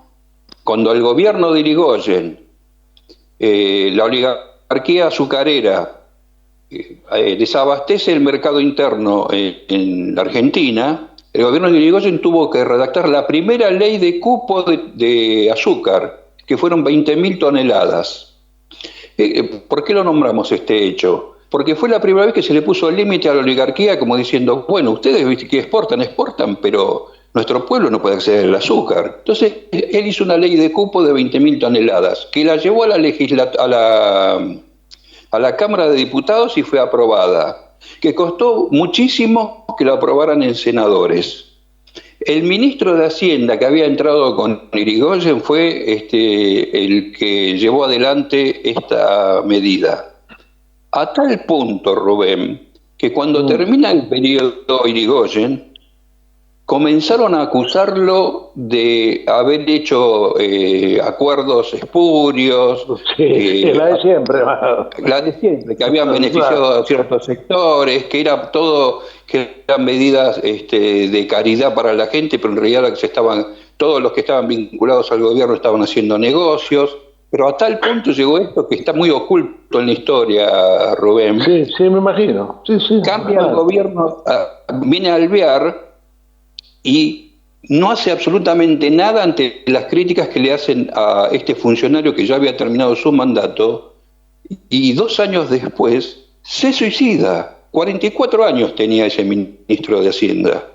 cuando el gobierno de Irigoyen, la oligarquía azucarera, desabastece el mercado interno en la Argentina, el gobierno de Irigoyen tuvo que redactar la primera ley de cupo de azúcar, que fueron 20.000 toneladas. ¿Por qué lo nombramos este hecho? Porque fue la primera vez que se le puso el límite a la oligarquía, como diciendo, bueno, ustedes ¿viste? Que exportan, pero nuestro pueblo no puede acceder al azúcar. Entonces, él hizo una ley de cupo de 20.000 toneladas, que la llevó a la Cámara de Diputados y fue aprobada, que costó muchísimo que la aprobaran en senadores. El ministro de Hacienda que había entrado con Irigoyen fue el que llevó adelante esta medida. A tal punto, Rubén, que cuando termina el periodo Irigoyen, comenzaron a acusarlo de haber hecho acuerdos espurios. La de siempre. La de siempre, que habían beneficiado a ciertos sectores, que era todo, que eran medidas de caridad para la gente, pero en realidad todos los que estaban vinculados al gobierno estaban haciendo negocios. Pero a tal punto llegó esto que está muy oculto en la historia, Rubén. Sí, me imagino. Cambia el gobierno, viene a Alvear y no hace absolutamente nada ante las críticas que le hacen a este funcionario que ya había terminado su mandato, y 2 años después se suicida. 44 años tenía ese ministro de Hacienda.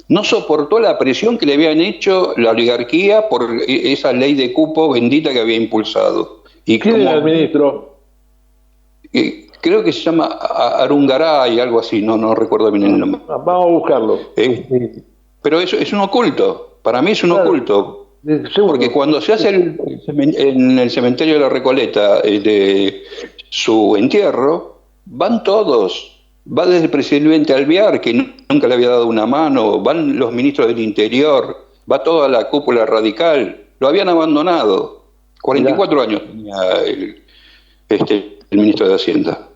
No soportó la presión que le habían hecho la oligarquía por esa ley de cupo bendita que había impulsado. ¿Quién era el ministro? Creo que se llama Arungaray, algo así, no recuerdo bien el nombre. Vamos a buscarlo. Pero eso es un oculto, para mí es un oculto. Porque cuando se hace en el cementerio de la Recoleta de su entierro, van todos. Va desde el presidente Alvear, que nunca le había dado una mano, van los ministros del Interior, va toda la cúpula radical, lo habían abandonado. 44 años tenía el ministro de Hacienda.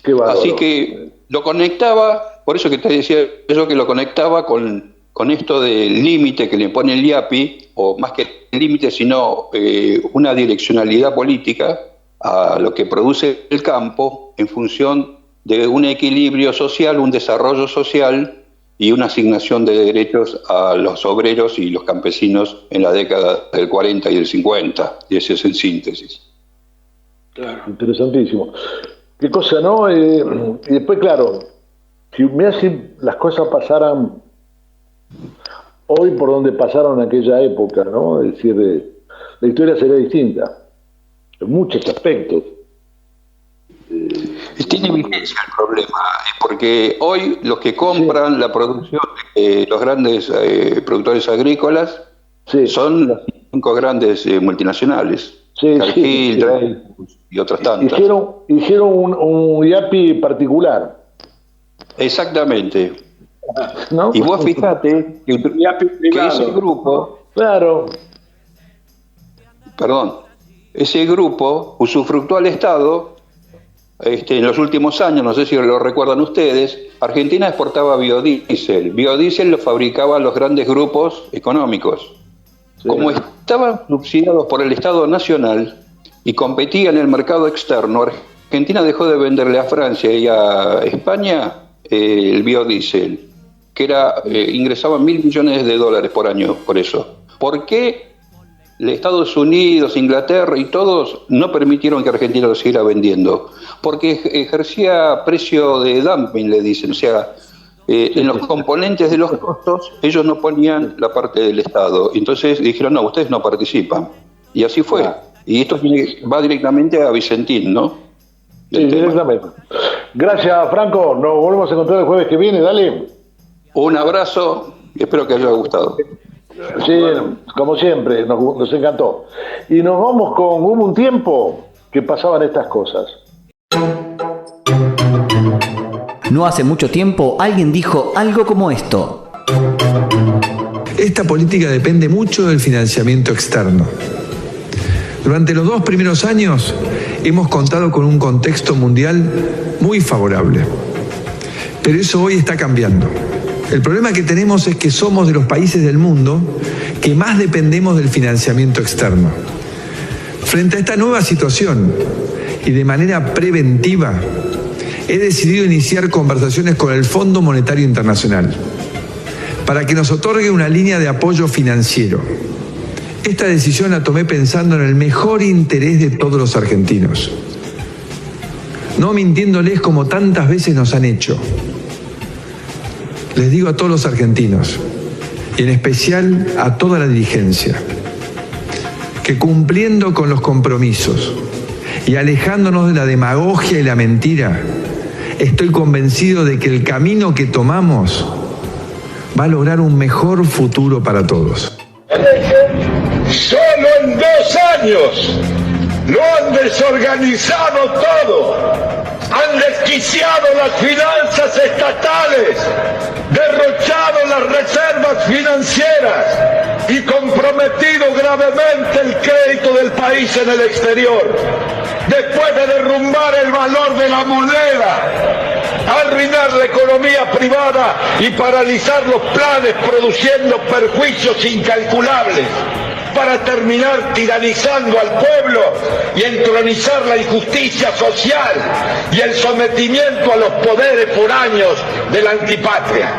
Qué bárbaro. Así que lo conectaba, por eso que te decía yo que lo conectaba con esto del límite que le pone el IAPI, o más que el límite, sino una direccionalidad política a lo que produce el campo en función de un equilibrio social, un desarrollo social y una asignación de derechos a los obreros y los campesinos en la década del 40 y del 50. Y ese es en síntesis. Claro, interesantísimo. Qué cosa, ¿no? Y después, claro, si las cosas pasaran hoy por donde pasaron en aquella época, ¿no? Es decir, la historia sería distinta en muchos aspectos. Tiene vigencia el problema, porque hoy los que compran la producción de los grandes productores agrícolas son las 5 grandes multinacionales, Cargill, Dreyfus y otras tantas. Hicieron un IAPI particular. Exactamente. ¿No? Y vos fijate que ese grupo... Claro. Perdón. Ese grupo usufructúa al Estado. En los últimos años, no sé si lo recuerdan ustedes, Argentina exportaba biodiesel. Biodiesel lo fabricaban los grandes grupos económicos. Como estaban subsidiados por el Estado Nacional y competían en el mercado externo, Argentina dejó de venderle a Francia y a España el biodiesel, que ingresaban $1.000 millones por año por eso. ¿Por qué Estados Unidos, Inglaterra y todos no permitieron que Argentina lo siguiera vendiendo? Porque ejercía precio de dumping, le dicen, o sea, en los componentes de los costos ellos no ponían la parte del Estado. Entonces dijeron, no, ustedes no participan. Y así fue. Y esto va directamente a Vicentín, ¿no? Sí, directamente. Gracias, Franco. Nos volvemos a encontrar el jueves que viene. Dale. Un abrazo y espero que les haya gustado. Sí, como siempre, nos encantó. Y nos vamos con Hubo un tiempo que pasaban estas cosas. No hace mucho tiempo alguien dijo algo como esto. Esta política depende mucho del financiamiento externo. Durante los 2 primeros años hemos contado con un contexto mundial muy favorable, pero eso hoy está cambiando. El problema que tenemos es que somos de los países del mundo que más dependemos del financiamiento externo. Frente a esta nueva situación y de manera preventiva, he decidido iniciar conversaciones con el Fondo Monetario Internacional para que nos otorgue una línea de apoyo financiero. Esta decisión la tomé pensando en el mejor interés de todos los argentinos, no mintiéndoles como tantas veces nos han hecho. Les digo a todos los argentinos, y en especial a toda la dirigencia, que cumpliendo con los compromisos y alejándonos de la demagogia y la mentira, estoy convencido de que el camino que tomamos va a lograr un mejor futuro para todos. Solo en 2 años lo han desorganizado todo, han desquiciado las finanzas estatales, derrochado las reservas financieras y comprometido gravemente el crédito del país en el exterior. Después de derrumbar el valor de la moneda, arruinar la economía privada y paralizar los planes, produciendo perjuicios incalculables, para terminar tiranizando al pueblo y entronizar la injusticia social y el sometimiento a los poderes foráneos de la antipatria.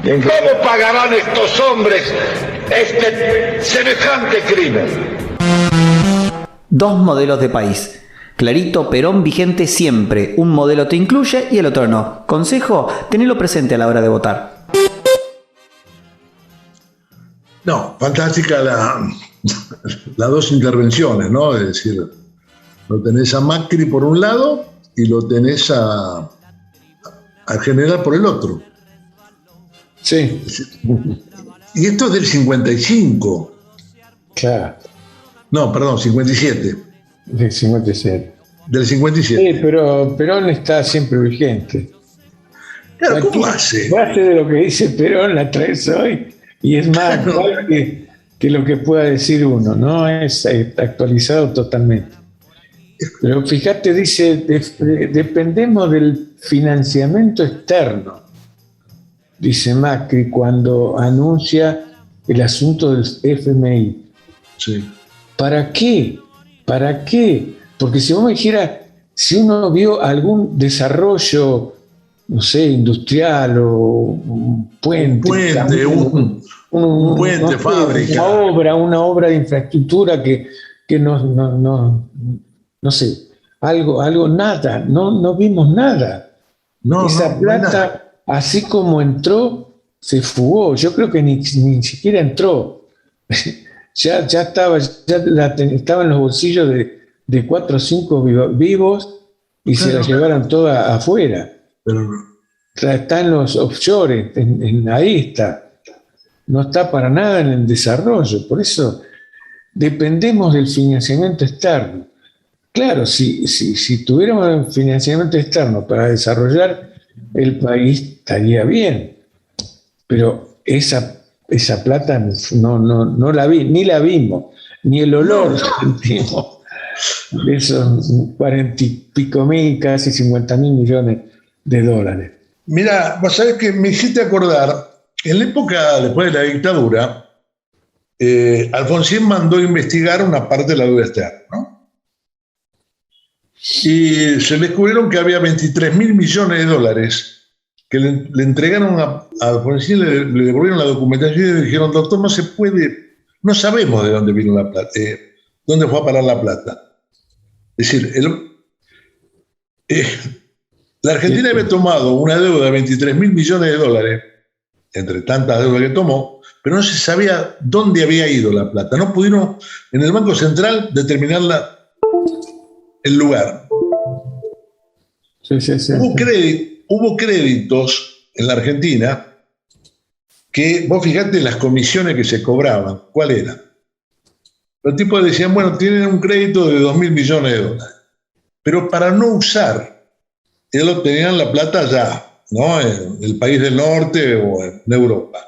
¿Cómo pagarán estos hombres este semejante crimen? 2 modelos de país. Clarito, Perón vigente siempre. Un modelo te incluye y el otro no. Consejo, tenelo presente a la hora de votar. No, fantástica las 2 intervenciones, ¿no? Es decir, lo tenés a Macri por un lado y lo tenés al general por el otro. Sí. Y esto es del 55. Claro. No, perdón, 57. Del 57. Del 57. Sí, pero Perón está siempre vigente. Claro, ¿cómo hace? Parte de lo que dice Perón la traes hoy y es más actual que lo que pueda decir uno, ¿no? Es actualizado totalmente. Pero fíjate, dice, dependemos del financiamiento externo, dice Macri cuando anuncia el asunto del FMI. Sí. ¿Para qué? ¿Para qué? Porque si vos me dijeras, si uno vio algún desarrollo, no sé, industrial o un puente, un puente, fábrica, una obra de infraestructura que no sé, algo, nada, no vimos nada. Esa plata, así como entró, se fugó. Yo creo que ni siquiera entró. ya estaba en los bolsillos de 4 o 5 vivos y se la llevaron toda afuera. Está en los offshore, ahí está. No está para nada en el desarrollo. Por eso dependemos del financiamiento externo. Claro, si tuviéramos un financiamiento externo para desarrollar el país, estaría bien. Pero esa plata no la vi, ni la vimos, ni el olor sentimos de esos 40 y pico mil, casi 50.000 millones de dólares. Mira, vos sabés que me hiciste acordar, en la época después de la dictadura, Alfonsín mandó investigar una parte de la deuda externa, ¿no? Y se descubrieron que había 23.000 millones de dólares que le entregaron a Alfonsín, le devolvieron la documentación y le dijeron, doctor, no se puede, no sabemos de dónde vino la plata, dónde fue a parar la plata. Es decir, la Argentina había tomado una deuda de 23.000 millones de dólares, entre tantas deudas que tomó, pero no se sabía dónde había ido la plata. No pudieron en el Banco Central determinar el lugar. Sí. Hubo créditos en la Argentina que, vos fijate las comisiones que se cobraban, ¿cuál era? Los tipos decían, bueno, tienen un crédito de 2.000 millones de dólares, pero para no usar, ellos tenían la plata allá, ¿no? En el país del norte o en Europa.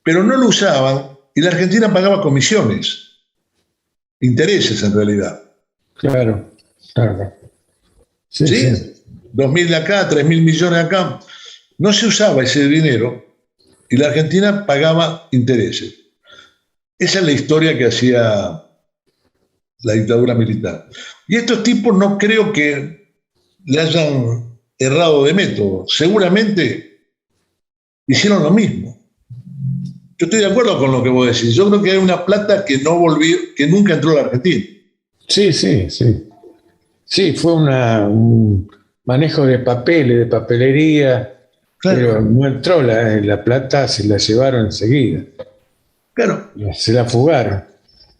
Pero no lo usaban y la Argentina pagaba comisiones. intereses en realidad. Claro. ¿Sí? 2.000 de acá, 3.000 millones de acá. No se usaba ese dinero y la Argentina pagaba intereses. Esa es la historia que hacía la dictadura militar. Y estos tipos no creo que le hayan errado de método. Seguramente hicieron lo mismo. Yo estoy de acuerdo con lo que vos decís. Yo creo que hay una plata que no volvió, que nunca entró a la Argentina. Sí. Sí, fue un manejo de papeles, de papelería, pero no entró la plata, se la llevaron enseguida. Claro. Se la fugaron.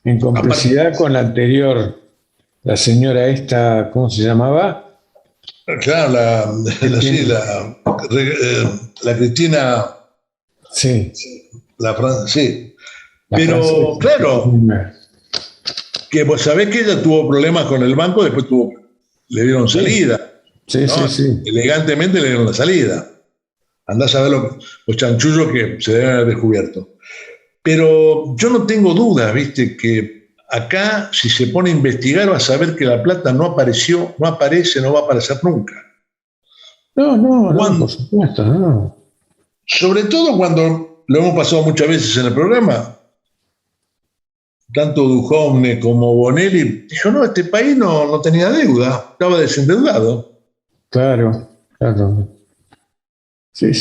En complicidad con la anterior, la señora esta, ¿cómo se llamaba? Claro, la Cristina. Sí. Sí. Pero, claro, que vos sabés que ella tuvo problemas con el banco, después le dieron salida. Sí. Elegantemente le dieron la salida. Andás a ver los chanchullos que se deben haber descubierto. Pero yo no tengo dudas, viste, que acá, si se pone a investigar, va a saber que la plata no apareció, no aparece, no va a aparecer nunca. No, por supuesto, no. Sobre todo cuando lo hemos pasado muchas veces en el programa, tanto Duhovne como Bonelli dijo, no, este país no tenía deuda, estaba desendeudado. Claro. Sí.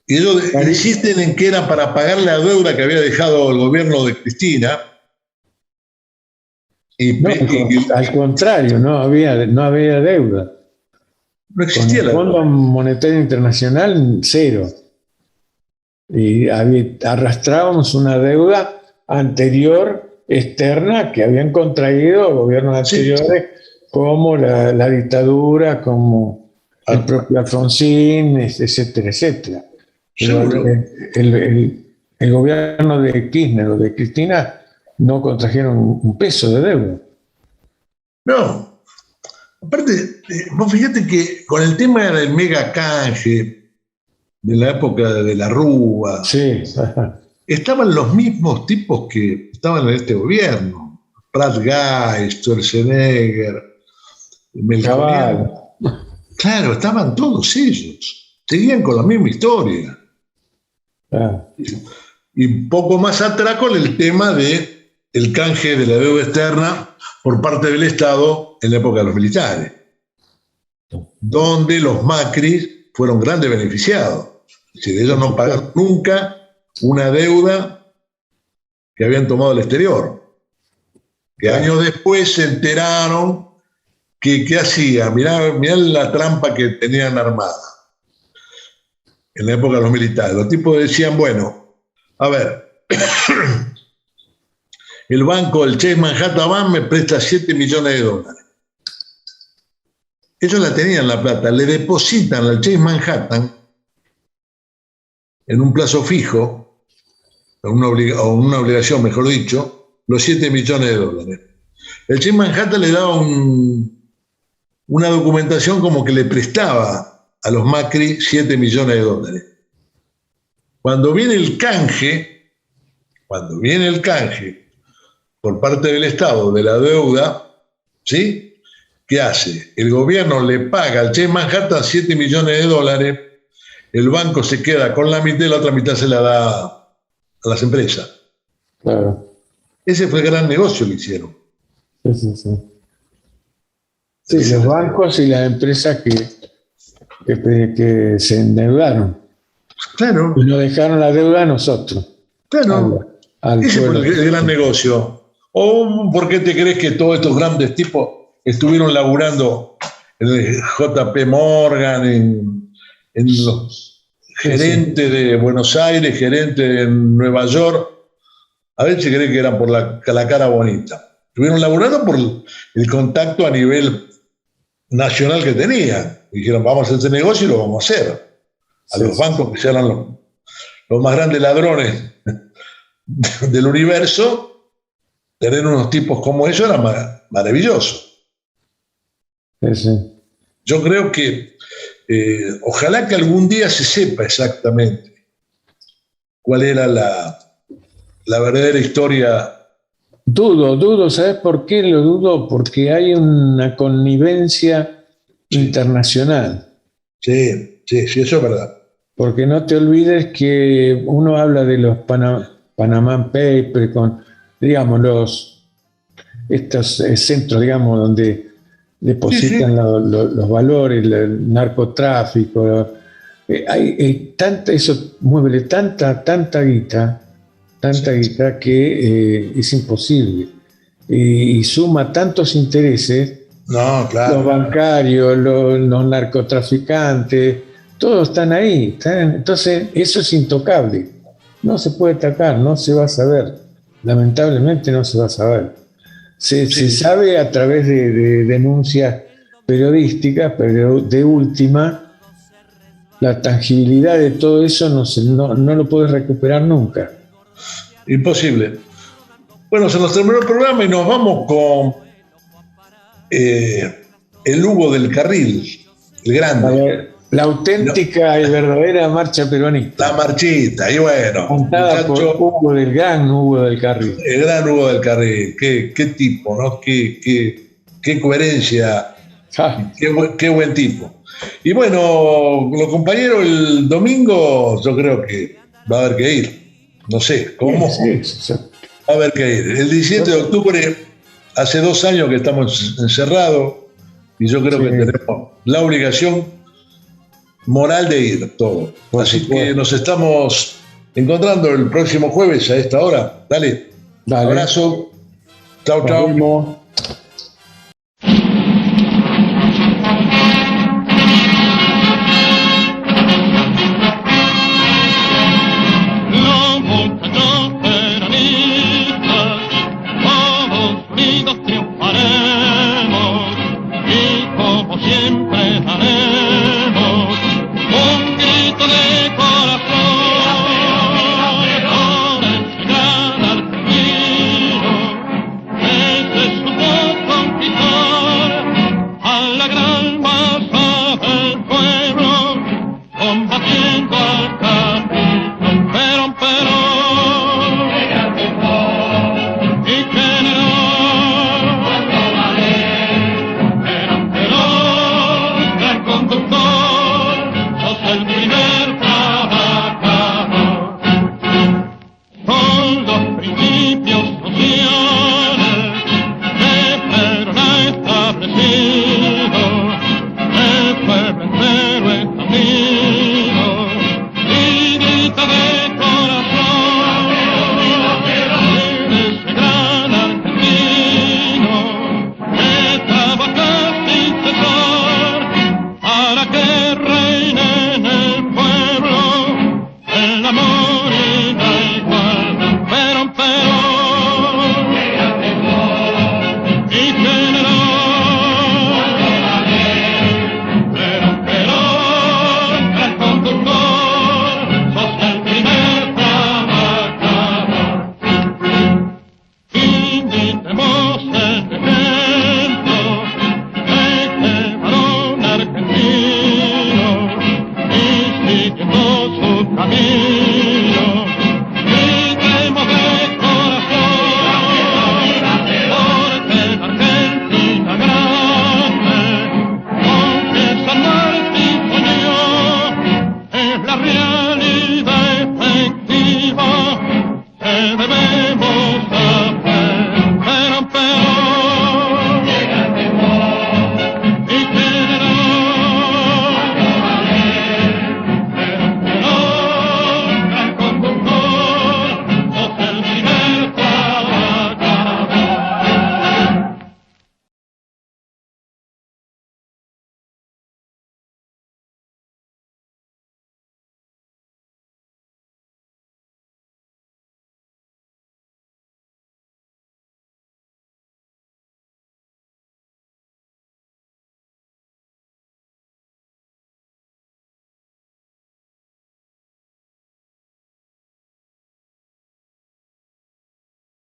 Y ellos insisten en que era para pagar la deuda que había dejado el gobierno de Cristina. Al contrario, no había deuda. No existía la deuda. El Fondo Monetario Internacional, cero. Y arrastrábamos una deuda anterior, externa, que habían contraído gobiernos anteriores, como la dictadura, como el propio Alfonsín, etcétera. El gobierno de Kirchner o de Cristina no contrajeron un peso de deuda. No. Aparte, vos fíjate que con el tema del mega canje de la época de la Rúa, estaban los mismos tipos que estaban en este gobierno. Prat Gay, Schwarzenegger, Melconian. Claro, estaban todos ellos. Seguían con la misma historia. Y poco más atrás con el tema del canje de la deuda externa por parte del Estado en la época de los militares, donde los Macri fueron grandes beneficiados. Es decir, ellos no pagaron nunca una deuda que habían tomado del exterior. Que años después se enteraron que ¿qué hacía? Mirá la trampa que tenían armada en la época de los militares. Los tipos decían, bueno, a ver, el banco, el Chase Manhattan Bank me presta $7 millones. Ellos la tenían la plata, le depositan al Chase Manhattan en un plazo fijo, o una obligación, mejor dicho, los $7 millones. El Chase Manhattan le daba una documentación como que le prestaba a los Macri $7 millones. Cuando viene el canje por parte del Estado de la deuda, ¿sí? ¿Qué hace? El gobierno le paga al Chase Manhattan $7 millones, el banco se queda con la mitad y la otra mitad se la da a las empresas. Claro. Ese fue el gran negocio que hicieron. Sí, los bancos y las empresas que se endeudaron. Claro. Y nos dejaron la deuda a nosotros. Claro. Ese fue el gran negocio. ¿O por qué te crees que todos estos grandes tipos estuvieron laburando en el JP Morgan, en los gerentes de Buenos Aires, gerentes de Nueva York? A ver si crees que eran por la cara bonita. Estuvieron laburando por el contacto a nivel nacional que tenían. Dijeron, vamos a hacer este negocio y lo vamos a hacer. A los bancos que eran los más grandes ladrones del universo, tener unos tipos como ellos era maravilloso. Yo creo que ojalá que algún día se sepa exactamente cuál era la verdadera historia Dudo, ¿sabes por qué lo dudo? Porque hay una connivencia internacional. Sí, eso es verdad. Porque no te olvides que uno habla de los Panama Papers, con, digamos, estos centros, digamos, donde depositan los valores, el narcotráfico. Eso mueve tanta guita que es imposible. Y suma tantos intereses, los bancarios, los narcotraficantes, todos están ahí. Entonces, eso es intocable. No se puede atacar, no se va a saber. Lamentablemente no se va a saber. Se sabe a través de denuncias periodísticas, pero de última, la tangibilidad de todo eso no lo puedes recuperar nunca. Imposible. Bueno, se nos terminó el programa y nos vamos con el Hugo del Carril, el grande. A ver, la auténtica y verdadera marcha peronista. La marchita, y bueno. Montada por el gran Hugo del Carril. El gran Hugo del Carril. Qué tipo, ¿no? Qué coherencia. Qué buen tipo. Y bueno, los compañeros, el domingo yo creo que va a haber que ir. No sé, ¿cómo? Sí. Va a haber que ir. El 17 de octubre, hace 2 años que estamos encerrados y yo creo que tenemos la obligación moral de ir todos. Así que nos estamos encontrando el próximo jueves a esta hora. Dale. Abrazo. Chau. A la gran